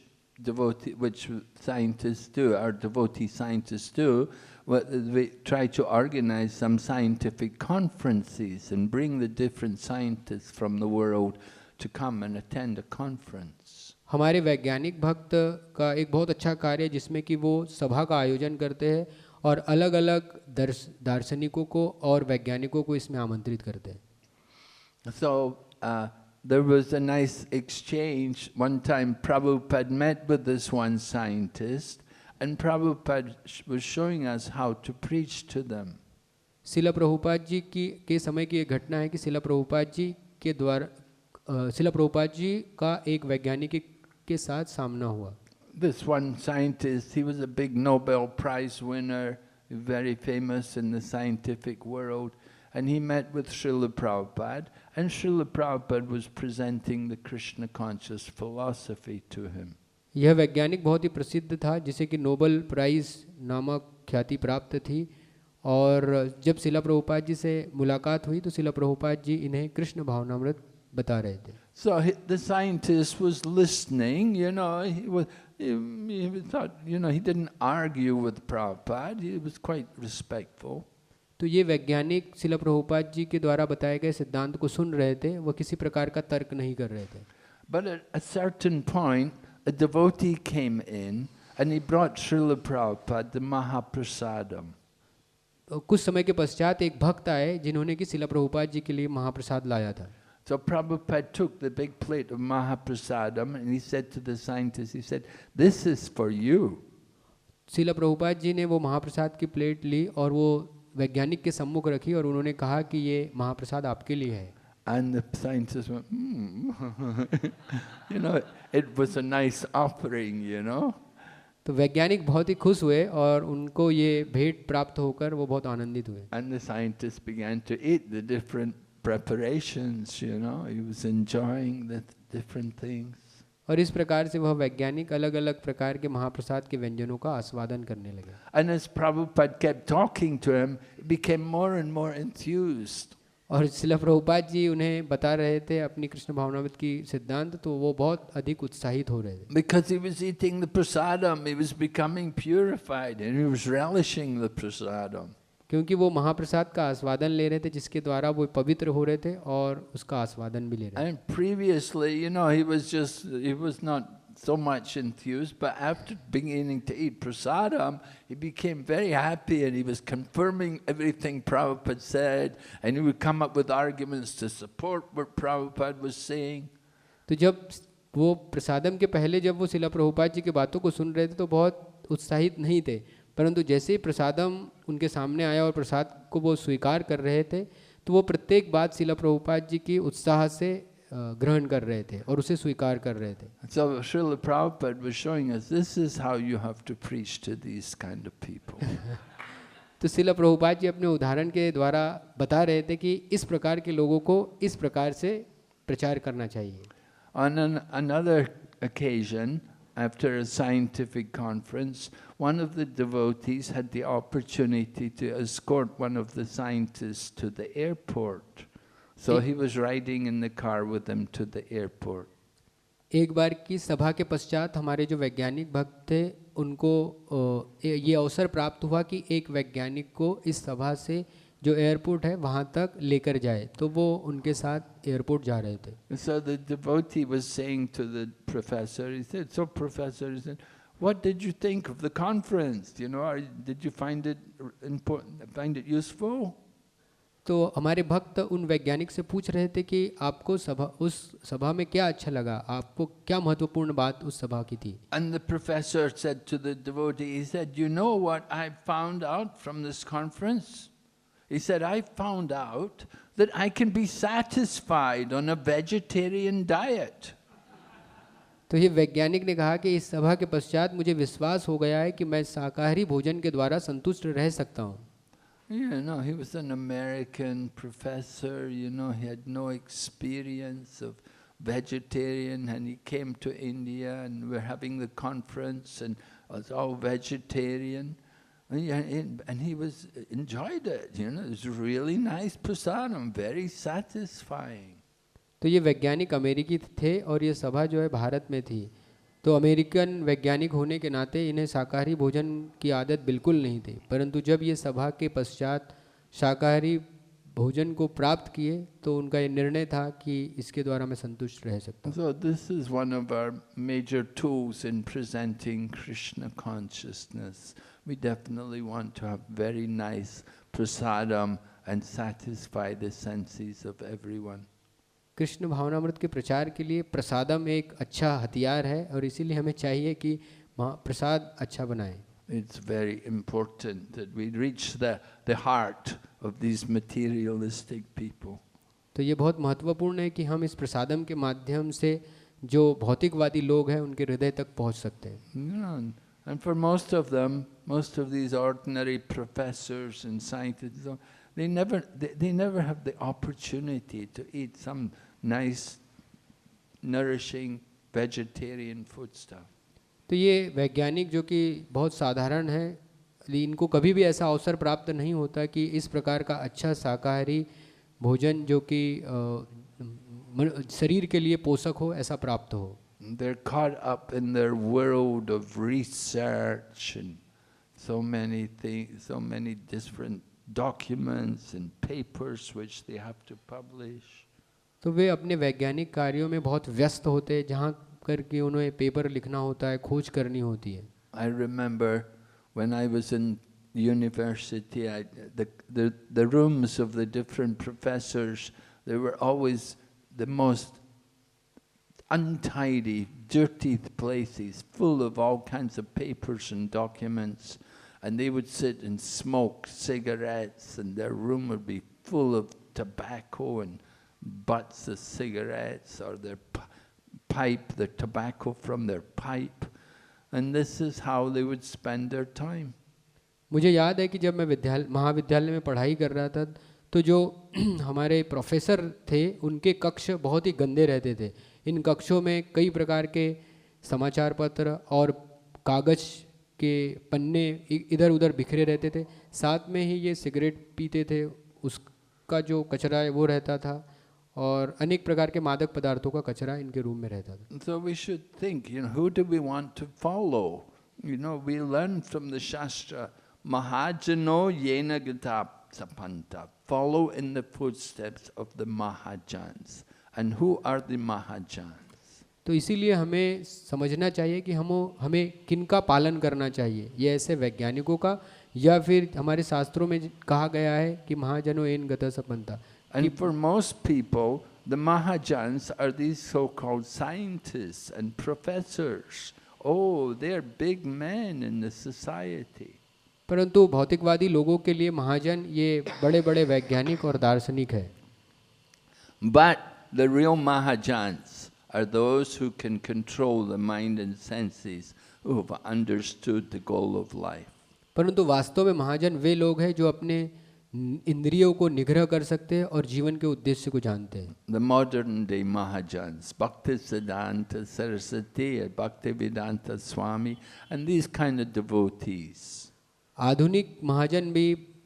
Speaker 1: scientists do, our devotee scientists do, we try to organize some scientific conferences and bring the different scientists from the world to come and attend a conference.
Speaker 2: हमारे वैज्ञानिक भक्त का एक बहुत अच्छा कार्य है जिसमें कि वो सभा का आयोजन करते हैं और अलग-अलग दार्शनिकों को और वैज्ञानिकों को इसमें आमंत्रित करते हैं।
Speaker 1: So there was a nice exchange. One time Prabhupada met with this one scientist and Prabhupada was showing us how to preach to them.
Speaker 2: शिला प्रभुपाद जी के समय की एक घटना है कि शिला प्रभुपाद जी के द्वारा शिला प्रभुपाद जी का एक वैज्ञानिक के साथ सामना हुआ।
Speaker 1: This one scientist, he was a big Nobel Prize winner, very famous in the scientific world, and he met with Srila Prabhupada, and Srila Prabhupada was presenting the Krishna conscious philosophy to him.
Speaker 2: यह वैज्ञानिक बहुत ही प्रसिद्ध था जिसे कि Nobel prize नामक ख्याति प्राप्त थी, और जब शिला प्रभुपाद जी से मुलाकात हुई तो शिला प्रभुपाद जी इन्हें कृष्ण भावनामृत बता रहे थे।
Speaker 1: So the scientist was listening, he thought, he didn't argue with Prabhupada, he was quite respectful.
Speaker 2: तो ये वैज्ञानिक शिला प्रभुपाद जी के द्वारा बताए गए सिद्धांत को सुन रहे थे, वह किसी प्रकार का तर्क नहीं कर रहे थे।
Speaker 1: But at a certain point, a devotee came in and he brought Srila Prabhupada the Mahaprasadam.
Speaker 2: कुछ समय के पश्चात एक भक्त आए जिन्होंने कि शिला प्रभुपाद जी के लिए महाप्रसाद लाया था।
Speaker 1: So Prabhupada took the big plate of Mahaprasadam and he said to the scientist, he said, "This is for you."
Speaker 2: शिला प्रभुपाद जी ने वो महाप्रसाद की प्लेट ली और वो वैज्ञानिक के सम्मुख रखी और उन्होंने कहा कि ये महाप्रसाद आपके लिए है।
Speaker 1: And the scientist went, it was a nice offering,
Speaker 2: तो वैज्ञानिक बहुत ही खुश हुए और उनको ये भेंट प्राप्त होकर वो बहुत आनंदित हुए।
Speaker 1: And the scientist began to eat the different preparations, he was enjoying the different things.
Speaker 2: और इस प्रकार से वह वैज्ञानिक अलग-अलग प्रकार के महाप्रसाद के व्यंजनों का आस्वादन करने लगे।
Speaker 1: And as Prabhupada kept talking to him, he became more and more enthused.
Speaker 2: और शिला प्रभुपाद जी उन्हें बता रहे थे अपनी कृष्ण भावनामृत की सिद्धांत, तो वो बहुत अधिक उत्साहित हो रहे थे।
Speaker 1: Because he was eating the prasadam, he was becoming purified and he was relishing the prasadam.
Speaker 2: क्योंकि वो महाप्रसाद का आस्वादन ले रहे थे जिसके द्वारा वो पवित्र हो रहे थे और उसका आस्वादन भी ले रहे थे।
Speaker 1: And previously, he was not so much enthused, but after beginning to eat prasadam, he became very happy and he was confirming everything Prabhupada said, and he would come up with arguments to support what Prabhupada was saying.
Speaker 2: तो जब वो प्रसादम के पहले जब वो शिला प्रभुपाद जी की बातों को सुन रहे थे तो बहुत उत्साहित नहीं थे, परंतु जैसे ही प्रसादम उनके सामने आया और प्रसाद को वो स्वीकार कर रहे थे तो वो प्रत्येक बात शिला प्रभुपाद जी की उत्साह से ग्रहण कर रहे थे और उसे स्वीकार कर रहे थे।
Speaker 1: So Srila Prabhupada was showing us, this is how you have to preach to these kind of people.
Speaker 2: तो शिला प्रभुपाद जी अपने उदाहरण के द्वारा बता रहे थे कि इस प्रकार के लोगों को इस प्रकार से प्रचार करना चाहिए।
Speaker 1: On another occasion, after a scientific conference, one of the devotees had the opportunity to escort one of the scientists to the airport. So he was riding in the car with them to the airport.
Speaker 2: एक बार की सभा के पश्चात हमारे जो वैज्ञानिक भक्त थे उनको ये अवसर प्राप्त हुआ कि एक वैज्ञानिक को इस सभा से जो एयरपोर्ट है वहाँ तक लेकर जाए, तो वो उनके साथ एयरपोर्ट जा रहे थे।
Speaker 1: So the devotee was saying to the professor, he said, "So professor, he said, what did you think of the conference? Did you find it important, find it useful?"
Speaker 2: तो हमारे भक्त उन वैज्ञानिक से पूछ रहे थे कि आपको उस सभा में क्या अच्छा लगा, आपको क्या महत्वपूर्ण बात उस सभा की थी।
Speaker 1: And the professor said to the devotee, he said, "You know what I found out from this conference?" He said, "I found out that I can be satisfied on a vegetarian diet."
Speaker 2: तो ये वैज्ञानिक ने कहा कि इस सभा के पश्चात मुझे विश्वास हो गया है कि मैं शाकाहारी भोजन के द्वारा संतुष्ट रह सकता हूँ।
Speaker 1: He was an American professor, he had no experience of vegetarian, and he came to India and we're having the conference and it was all vegetarian. And he was enjoyed it, it was really nice prasadam, very satisfying.
Speaker 2: तो ये वैज्ञानिक अमेरिकी थे और ये सभा जो है भारत में थी, तो अमेरिकन वैज्ञानिक होने के नाते इन्हें शाकाहारी भोजन की आदत बिल्कुल नहीं थी, परंतु जब ये सभा के पश्चात शाकाहारी भोजन को प्राप्त किए तो उनका ये निर्णय था कि इसके द्वारा मैं संतुष्ट रह सकता हूँ।
Speaker 1: So this is one of our major tools in presenting Krishna consciousness. we definitely want to have very nice prasadam and satisfy the senses of everyone.
Speaker 2: Krishna भावनामृत के प्रचार के लिए प्रसादम एक अच्छा हथियार है और इसीलिए हमें चाहिए कि प्रसाद अच्छा बनाएं।
Speaker 1: It's very important that we reach the heart of these materialistic people.
Speaker 2: तो ये बहुत महत्वपूर्ण है कि हम इस प्रसादम के माध्यम से जो भौतिकवादी लोग हैं उनके हृदय तक पहुंच सकते हैं।
Speaker 1: Yeah, and for most of them, most of these ordinary professors and scientists, they never have the opportunity to eat some nice, nourishing vegetarian food stuff.
Speaker 2: तो ये वैज्ञानिक जो कि बहुत साधारण है, इनको कभी भी ऐसा अवसर प्राप्त नहीं होता कि इस प्रकार का अच्छा शाकाहारी भोजन जो कि शरीर के लिए पोषक हो ऐसा प्राप्त हो।
Speaker 1: They're caught up in their world of research and so many things, so many different documents and papers which they have to publish.
Speaker 2: तो वे अपने वैज्ञानिक कार्यों में बहुत व्यस्त होते हैं, जहाँ करके उन्हें पेपर लिखना होता है, खोज करनी होती है।
Speaker 1: I remember when I was in university, the rooms of the different professors, they were always the most untidy, dirty places, full of all kinds of papers and documents, and they would sit and smoke cigarettes, and their room would be full of tobacco and butts of cigarettes, or their pipe, the tobacco from their pipe, and this is how they would spend their time.
Speaker 2: मुझे याद है कि जब मैं महाविद्यालय में पढ़ाई कर रहा था, तो जो हमारे प्रोफेसर थे उनके कक्ष बहुत ही गंदे रहते थे। इन कक्षों में कई प्रकार के समाचार पत्र और कागज के पन्ने इधर उधर बिखरे रहते थे। साथ में ही ये सिगरेट पीते थे, उसका जो कचरा है वो रहता था, और अनेक प्रकार के मादक पदार्थों का कचरा इनके रूम में रहता था।
Speaker 1: So we should think, who do we want to follow? We learn from the Shastra, Mahajano yena gata sapanta. Follow in the footsteps of the Mahajans. And who are the Mahajans?
Speaker 2: तो इसीलिए हमें समझना चाहिए कि हमें किनका पालन करना चाहिए, ये ऐसे वैज्ञानिकों का या फिर हमारे शास्त्रों में कहा गया है कि महाजनो एन गता सपंता।
Speaker 1: And for most people, the Mahajans are these so-called scientists and professors. Oh, they're big men in the society.
Speaker 2: परंतु भौतिकवादी लोगों के लिए महाजन ये बड़े बड़े वैज्ञानिक और दार्शनिक है।
Speaker 1: But the real Mahajans are those who can control the mind and senses, who have understood the goal of life.
Speaker 2: परंतु वास्तव में महाजन वे लोग हैं जो अपने इंद्रियों को निग्रह कर सकते हैं और जीवन के उद्देश्य को जानते हैं।
Speaker 1: The modern day Mahajans, Bhaktisiddhanta Saraswati, Bhaktivedanta Swami, and these kind of devotees.
Speaker 2: आधुनिक महाजन भी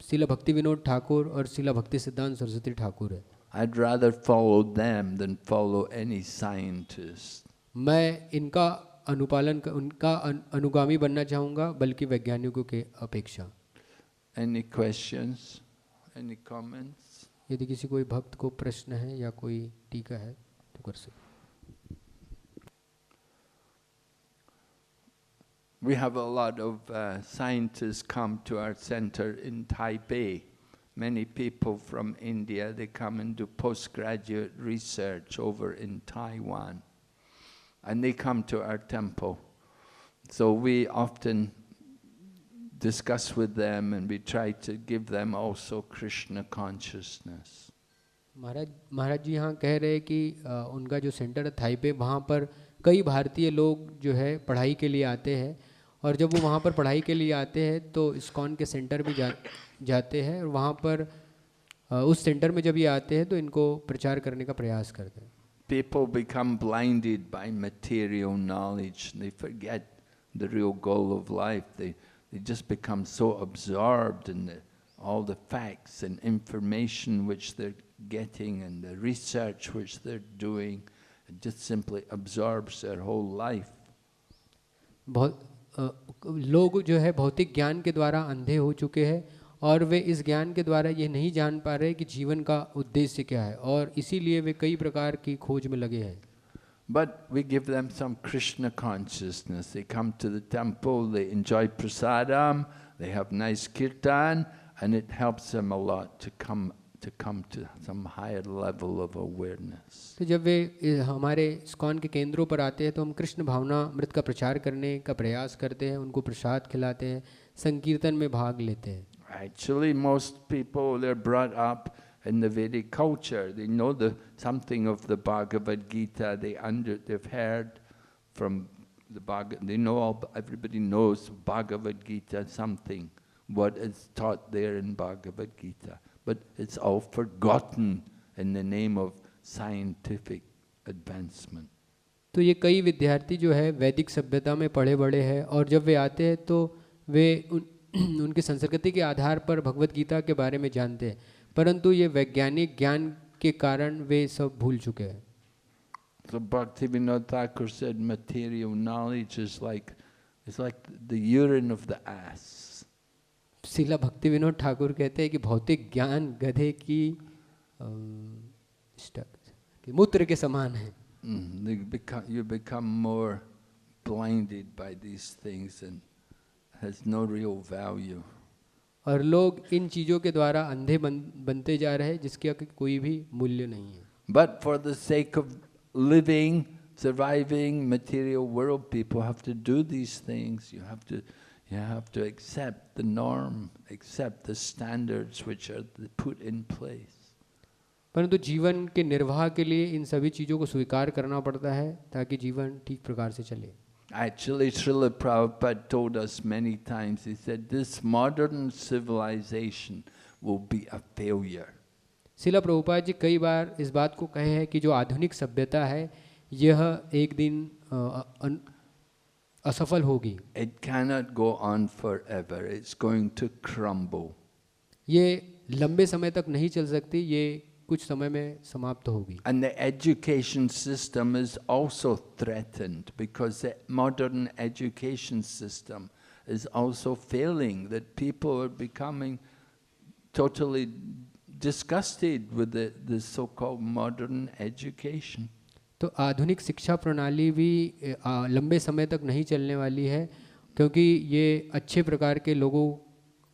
Speaker 2: शिला भक्ति विनोद ठाकुर और शिला भक्ति सिद्धांत सरस्वती ठाकुर है।
Speaker 1: I'd rather follow them than follow any scientist.
Speaker 2: मैं इनका उनका अनुगामी बनना चाहूँगा बल्कि वैज्ञानिकों के अपेक्षा।
Speaker 1: Any questions? Any comments?
Speaker 2: यदि किसी कोई भक्त को प्रश्न है या कोई टीका है तो कर सकते।
Speaker 1: We have a lot of scientists come to our center in Taipei. Many people from India, they come and do postgraduate research over in Taiwan. And they come to our temple. So we often discuss with them and we try to give them also Krishna consciousness.
Speaker 2: महाराज जी यहाँ कह रहे हैं कि उनका जो centre है Taipei, वहाँ पर कई भारतीय लोग जो है पढ़ाई के लिए आते हैं, और जब वो वहाँ पर पढ़ाई के लिए आते हैं तो इस्कॉन के सेंटर भी जाते हैं, और वहाँ पर उस सेंटर में जब ये आते हैं तो इनको प्रचार करने का प्रयास करते हैं।
Speaker 1: People become blinded by material knowledge. They forget the real goal of life. They just become so absorbed in all the facts and information which they're getting and the research which they're doing. It just simply absorbs their whole life.
Speaker 2: बहुत लोग जो है भौतिक ज्ञान के द्वारा अंधे हो चुके हैं, और वे इस ज्ञान के द्वारा ये नहीं जान पा रहे कि जीवन का उद्देश्य क्या है, और इसीलिए वे कई प्रकार की खोज में लगे हैं।
Speaker 1: But we give them some Krishna consciousness. They come to the temple, they enjoy prasadam, They have nice kirtan, and it helps them a lot to come to some higher level of awareness.
Speaker 2: तो जब वे हमारे ISKCON के केंद्रों पर आते हैं तो हम कृष्ण भावना अमृत का प्रचार करने का प्रयास करते हैं, उनको प्रसाद खिलाते हैं, संकीर्तन में भाग लेते हैं.
Speaker 1: Actually, most people, they're brought up in the Vedic culture. They know something of the Bhagavad Gita. They've heard from the Bhagavad. They know everybody knows Bhagavad Gita something, what is taught there in Bhagavad Gita. But it's all forgotten in the name of scientific advancement.
Speaker 2: तो ये कई विद्यार्थी जो है वैदिक सभ्यता में पढ़े बड़े हैं और जब वे आते हैं तो वे उनकी संस्कृति के आधार पर भगवत गीता के बारे में जानते हैं, परंतु ये वैज्ञानिक ज्ञान के कारण वे सब भूल चुके हैं.
Speaker 1: So Bhaktivinoda Thakur said material knowledge is like the urine of the ass.
Speaker 2: शिला भक्ति विनोद ठाकुर कहते हैं कि भौतिक ज्ञान गधे की मूत्र के समान है.
Speaker 1: You become more blinded by these things and has no real value.
Speaker 2: और लोग इन चीजों के द्वारा अंधे बनते जा रहे हैं जिसका कोई भी मूल्य नहीं है.
Speaker 1: But for the sake of living, surviving material world, people have to do these things. You have to accept the norm, accept the standards which are put in place.
Speaker 2: परंतु जीवन के निर्वाह के लिए इन सभी चीजों को स्वीकार करना पड़ता है ताकि जीवन ठीक प्रकार से चले.
Speaker 1: Actually, Srila Prabhupada told us many times, he said, this modern civilization will be a failure.
Speaker 2: शिला प्रभुपाद जी कई बार इस बात को कहे हैं कि जो आधुनिक सभ्यता है यह एक दिन असफल होगी.
Speaker 1: It cannot go on forever. It's going to crumble.
Speaker 2: ये लंबे समय तक नहीं चल सकती, ये कुछ समय में समाप्त होगी.
Speaker 1: And the education system is also threatened because the modern education system is also failing, that people are becoming totally disgusted with the so-called modern education.
Speaker 2: तो आधुनिक शिक्षा प्रणाली भी लंबे समय तक नहीं चलने वाली है क्योंकि ये अच्छे प्रकार के लोगों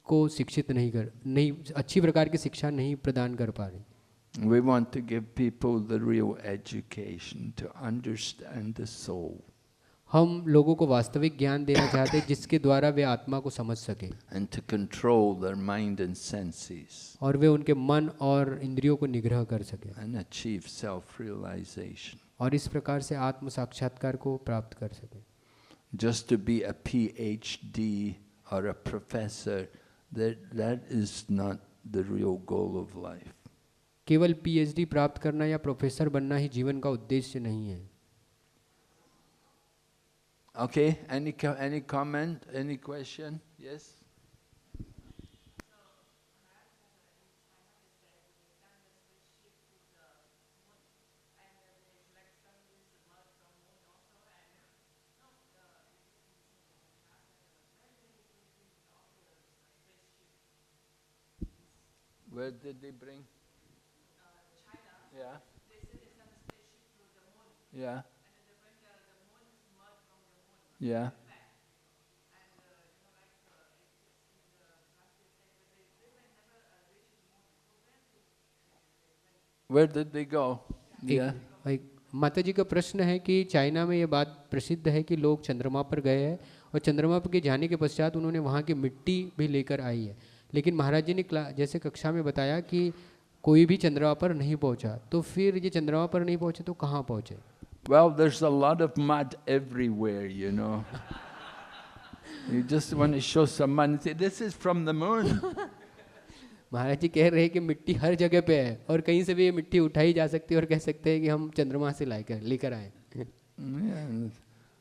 Speaker 2: को शिक्षित नहीं अच्छी प्रकार की शिक्षा नहीं प्रदान कर पा रही.
Speaker 1: We want to give people the real education to understand the soul.
Speaker 2: हम लोगों को वास्तविक ज्ञान देना चाहते हैं जिसके द्वारा वे आत्मा को समझ सके
Speaker 1: and to control their mind and senses
Speaker 2: और वे उनके मन और इंद्रियों को निग्रह कर सके
Speaker 1: and achieve self-realization.
Speaker 2: और इस प्रकार से आत्म साक्षात्कार को प्राप्त कर सके.
Speaker 1: Just to be a PhD or a professor, that is not the real goal of life.
Speaker 2: केवल पीएचडी प्राप्त करना या प्रोफेसर बनना ही जीवन का उद्देश्य नहीं है.
Speaker 1: Okay, any comment, any question? Yes. Where did they bring? Yeah. Yeah. Yeah. Where did they go? Yeah.
Speaker 2: माता जी का प्रश्न है कि चाइना में ये बात प्रसिद्ध है कि लोग चंद्रमा पर गए हैं और चंद्रमा पर के जाने के पश्चात उन्होंने वहाँ की मिट्टी भी लेकर आई है, लेकिन महाराज जी ने जैसे कक्षा में बताया कि कोई भी चंद्रमा पर नहीं पहुंचा, तो फिर ये चंद्रमा पर नहीं पहुंचे तो कहाँ पहुंचे?
Speaker 1: Well, there's a lot of mud everywhere, you know. You just want to show someone and say, this is from the moon.
Speaker 2: महाराज जी कह रहे हैं कि मिट्टी हर जगह पे है और कहीं से भी ये मिट्टी उठाई जा सकती है और कह सकते हैं कि हम चंद्रमा से लेकर आए.
Speaker 1: Yeah,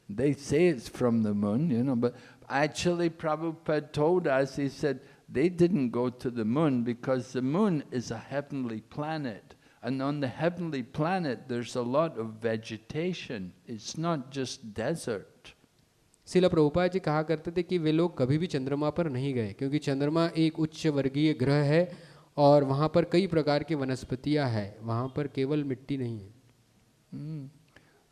Speaker 1: they say it's from the moon, you know, but actually Prabhupada told us, he said, they didn't go to the moon because the moon is a heavenly planet. And on the heavenly planet, there's a lot of vegetation. It's not just desert.
Speaker 2: शिला प्रभुपाद जी कहा करते थे कि वे लोग कभी भी चंद्रमा पर नहीं गए क्योंकि चंद्रमा एक उच्च वर्गीय ग्रह है और वहाँ पर कई प्रकार की वनस्पतियाँ हैं, वहाँ पर केवल मिट्टी नहीं है.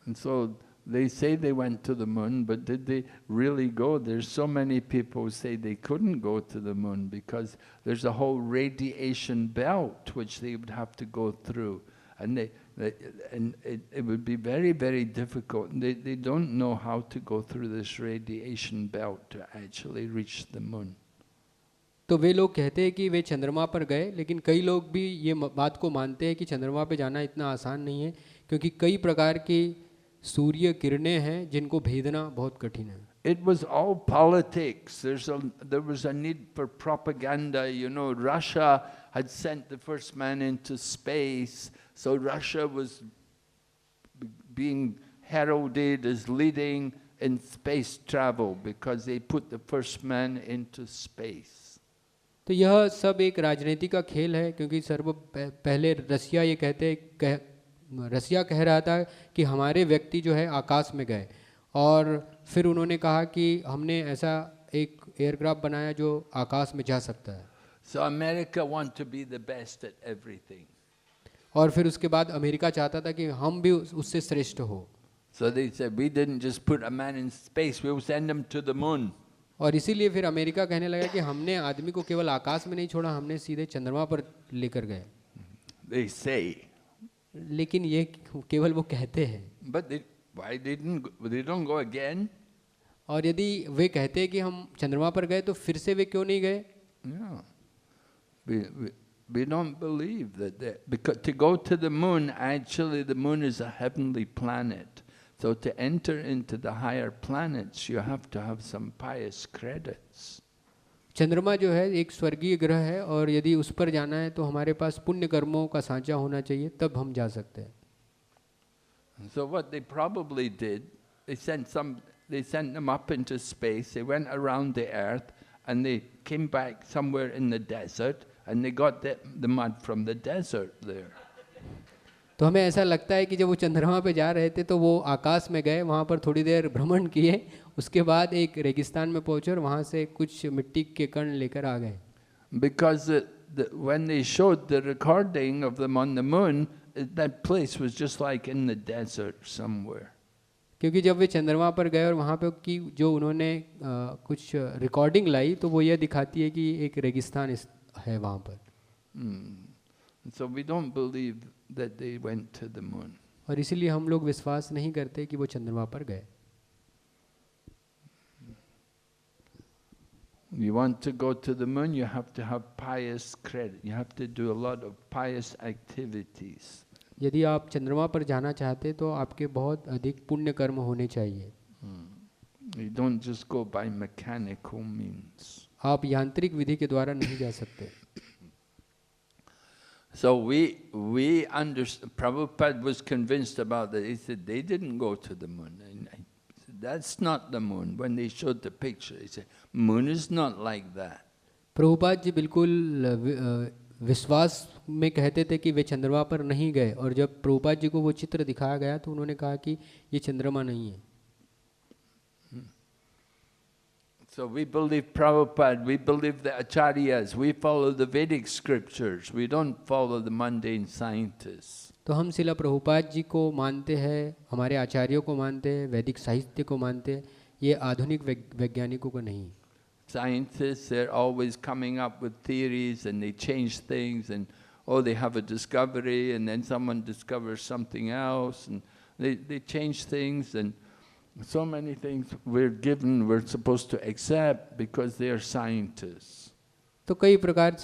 Speaker 1: And so they say they went to the moon, but did they really go? There's so many people who say they couldn't go to the moon because there's a whole radiation belt which they would have to go through, and it would be very, very difficult. They don't know how to go through this radiation belt to actually reach the moon.
Speaker 2: तो वे लोग कहते हैं कि वे चंद्रमा पर गए, लेकिन कई लोग भी ये बात को मानते हैं कि चंद्रमा पर जाना इतना आसान नहीं है, क्योंकि कई प्रकार की सूर्य किरणें हैं जिनको भेदना बहुत कठिन है.
Speaker 1: It was all politics. There was a need for propaganda. You know, Russia had sent the first man into space, so Russia was being heralded as leading in space travel because they put the first man into space.
Speaker 2: तो यह सब एक राजनीति का खेल है, क्योंकि पहले रसिया ये रसिया कह रहा था कि हमारे व्यक्ति जो है आकाश में गए, और फिर उन्होंने कहा कि हमने ऐसा एक एयरक्राफ्ट बनाया जो आकाश में जा सकता है.
Speaker 1: So America want to be the best at everything.
Speaker 2: और फिर उसके बाद अमेरिका चाहता था कि हम भी उससे श्रेष्ठ हो.
Speaker 1: So they said, we didn't just put a man in space, we'll send him to the moon.
Speaker 2: और इसीलिए फिर अमेरिका कहने लगा कि हमने आदमी को केवल आकाश में नहीं छोड़ा, हमने सीधे चंद्रमा पर लेकर गए.
Speaker 1: They say.
Speaker 2: लेकिन ये केवल वो कहते हैं.
Speaker 1: But why they don't go again?
Speaker 2: और यदि वे कहते हैं कि हम चंद्रमा पर गए, तो फिर से वे क्यों नहीं गए?
Speaker 1: Yeah. We don't believe that because to go to the moon, actually the moon is a heavenly planet. So to enter into the higher planets, you have to have some pious credits.
Speaker 2: चंद्रमा जो है एक स्वर्गीय ग्रह है, और यदि उस पर जाना है तो हमारे पास पुण्य कर्मों का सांचा होना चाहिए, तब हम जा सकते हैं.
Speaker 1: So what they probably did, they sent them up into space. They went around the earth and they came back somewhere in the desert, and they got the mud from the desert there.
Speaker 2: तो हमें ऐसा लगता है कि जब वो चंद्रमा पे जा रहे थे तो वो आकाश में गए, वहाँ पर थोड़ी देर भ्रमण किए, उसके बाद एक रेगिस्तान में पहुँचे और वहाँ से कुछ मिट्टी के कण लेकर आ गए.
Speaker 1: Because when they showed the recording of them on the moon, that place was just like in the desert somewhere.
Speaker 2: क्योंकि जब वे चंद्रमा पर गए और वहाँ पे की जो उन्होंने कुछ रिकॉर्डिंग लाई, तो वो यह दिखाती है कि एक रेगिस्तान है वहाँ पर.
Speaker 1: So we don't believe that they went to the moon.
Speaker 2: और इसीलिए हम लोग विश्वास नहीं करते कि वो चंद्रमा पर गए.
Speaker 1: You want to go to the moon, you have to have pious credit. You have to do a lot of pious activities.
Speaker 2: यदि आप चंद्रमा पर जाना चाहते तो आपके बहुत अधिक पुण्य कर्म होने चाहिए.
Speaker 1: You don't just go by mechanical means.
Speaker 2: आप यांत्रिक विधि के द्वारा नहीं जा सकते.
Speaker 1: So we understand. Prabhupada was convinced about that. He said they didn't go to the moon. And I said, that's not the moon. When they showed the picture, he said, moon is not like that.
Speaker 2: Prabhupada ji बिल्कुल विश्वास में कहते थे कि वे चंद्रमा पर नहीं गए, और जब प्रभुपाद जी को वो चित्र दिखाया गया तो उन्होंने कहा कि ये चंद्रमा नहीं है.
Speaker 1: So we believe Prabhupada, we believe the acharyas, we follow the Vedic scriptures, we don't follow the mundane scientists.
Speaker 2: तो हम शिला प्रभुपाद जी को मानते हैं, हमारे आचार्यों को मानते हैं, वैदिक साहित्य को मानते हैं, ये आधुनिक वैज्ञानिकों को नहीं.
Speaker 1: Scientists, they're always coming up with theories and they change things, and they have a discovery and then someone discovers something else, and they change things, and so many things we're supposed to accept because they are scientists.
Speaker 2: तो कई प्रकार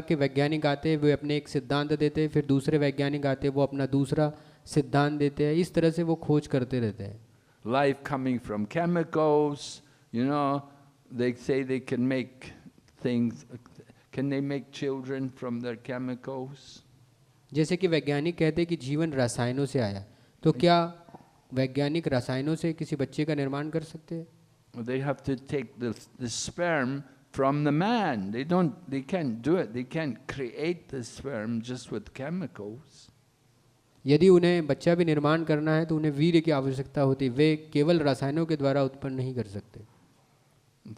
Speaker 2: के वैज्ञानिक आते हैं, वे अपने एक सिद्धांत देते हैं, फिर दूसरे वैज्ञानिक आते हैं, वो अपना दूसरा सिद्धांत देते हैं. इस तरह से वो खोज करते रहते हैं.
Speaker 1: Life coming from chemicals, they say they can make things. Can they make children from their chemicals?
Speaker 2: जैसे कि वैज्ञानिक कहते हैं कि जीवन रसायनों से आया, तो क्या वैज्ञानिक रसायनों से किसी बच्चे का निर्माण कर सकते हैं?
Speaker 1: They have to take the sperm from the man. They can't do it. They can't create the sperm just with chemicals.
Speaker 2: यदि उन्हें बच्चा भी निर्माण करना है तो उन्हें वीर्य की आवश्यकता होती है, वे केवल रसायनों के द्वारा उत्पन्न नहीं कर सकते.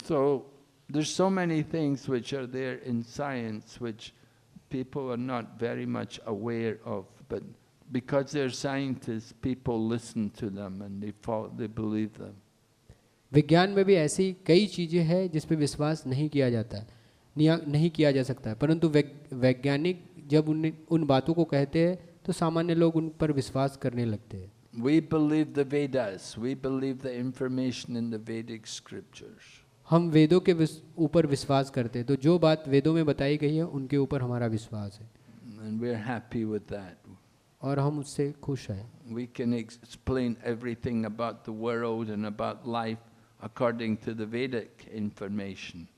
Speaker 1: So there's so many things which are there in science which people are not very much aware of, but because they're scientists, people listen to them and they believe them.
Speaker 2: विज्ञान में भी ऐसी कई चीज़ें हैं जिस पे विश्वास नहीं किया जाता है, नहीं किया जा सकता है, परंतु वैज्ञानिक जब उन बातों को कहते हैं तो सामान्य लोग उन पर विश्वास करने लगते हैं.
Speaker 1: We believe the Vedas. We believe the information in the Vedic scriptures.
Speaker 2: हम वेदों के ऊपर विश्वास करते हैं, तो जो बात वेदों में बताई गई है उनके ऊपर हमारा विश्वास है.
Speaker 1: And we're happy with that.
Speaker 2: और हम उससे खुश हैं.
Speaker 1: We can explain everything about the world and about life according to the Vedic information.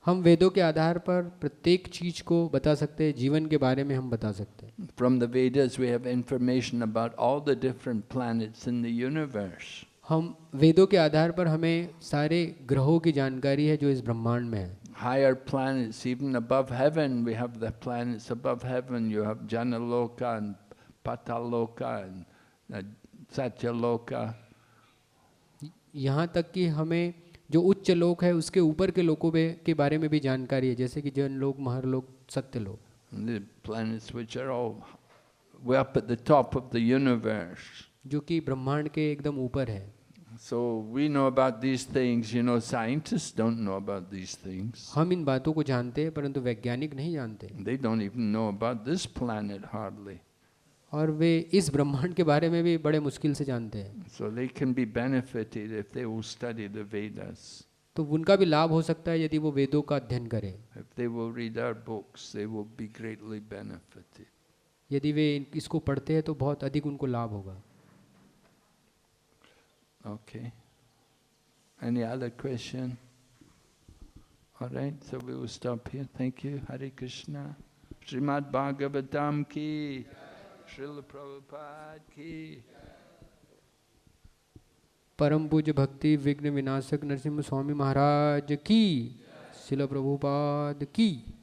Speaker 2: हम वेदों के आधार पर प्रत्येक चीज को बता सकते हैं, जीवन के बारे में हम बता सकते हैं.
Speaker 1: From the Vedas we have information about all the different planets in the universe.
Speaker 2: हम वेदों के आधार पर हमें सारे ग्रहों की जानकारी है जो इस ब्रह्मांड में है.
Speaker 1: Higher planets, even above heaven, we have the planets above heaven. You have Janaloka and Pataloka and Satyaloka.
Speaker 2: यहाँ तक कि हमें जो उच्च लोक है उसके ऊपर के लोकों के बारे में भी जानकारी है, जैसे कि जनलोक, Maharlok, Satyalok.
Speaker 1: The planets which are all way up at the top of the universe.
Speaker 2: जो कि ब्रह्मांड के एकदम ऊपर है.
Speaker 1: So we know about these things, you know, scientists don't know about these things.
Speaker 2: हम इन बातों को जानते हैं परंतु वैज्ञानिक नहीं जानते.
Speaker 1: They don't even know about this planet hardly.
Speaker 2: और वे इस ब्रह्मांड के बारे में भी बड़े मुश्किल से जानते हैं.
Speaker 1: So they can be benefited if they will study the Vedas.
Speaker 2: तो उनका भी लाभ हो सकता है यदि वो वेदों का अध्ययन करें.
Speaker 1: If they will read our books, they will be greatly benefited.
Speaker 2: यदि वे इसको पढ़ते हैं तो बहुत अधिक उनको लाभ होगा.
Speaker 1: Okay. Any other question? All right, so we will stop here. Thank you. Hare Krishna. Srimad Bhagavatam ki. Srila Prabhupada की.
Speaker 2: परम पूज्य भक्ति विघ्न विनाशक नरसिम्हा स्वामी महाराज की. श्रील प्रभुपाद की.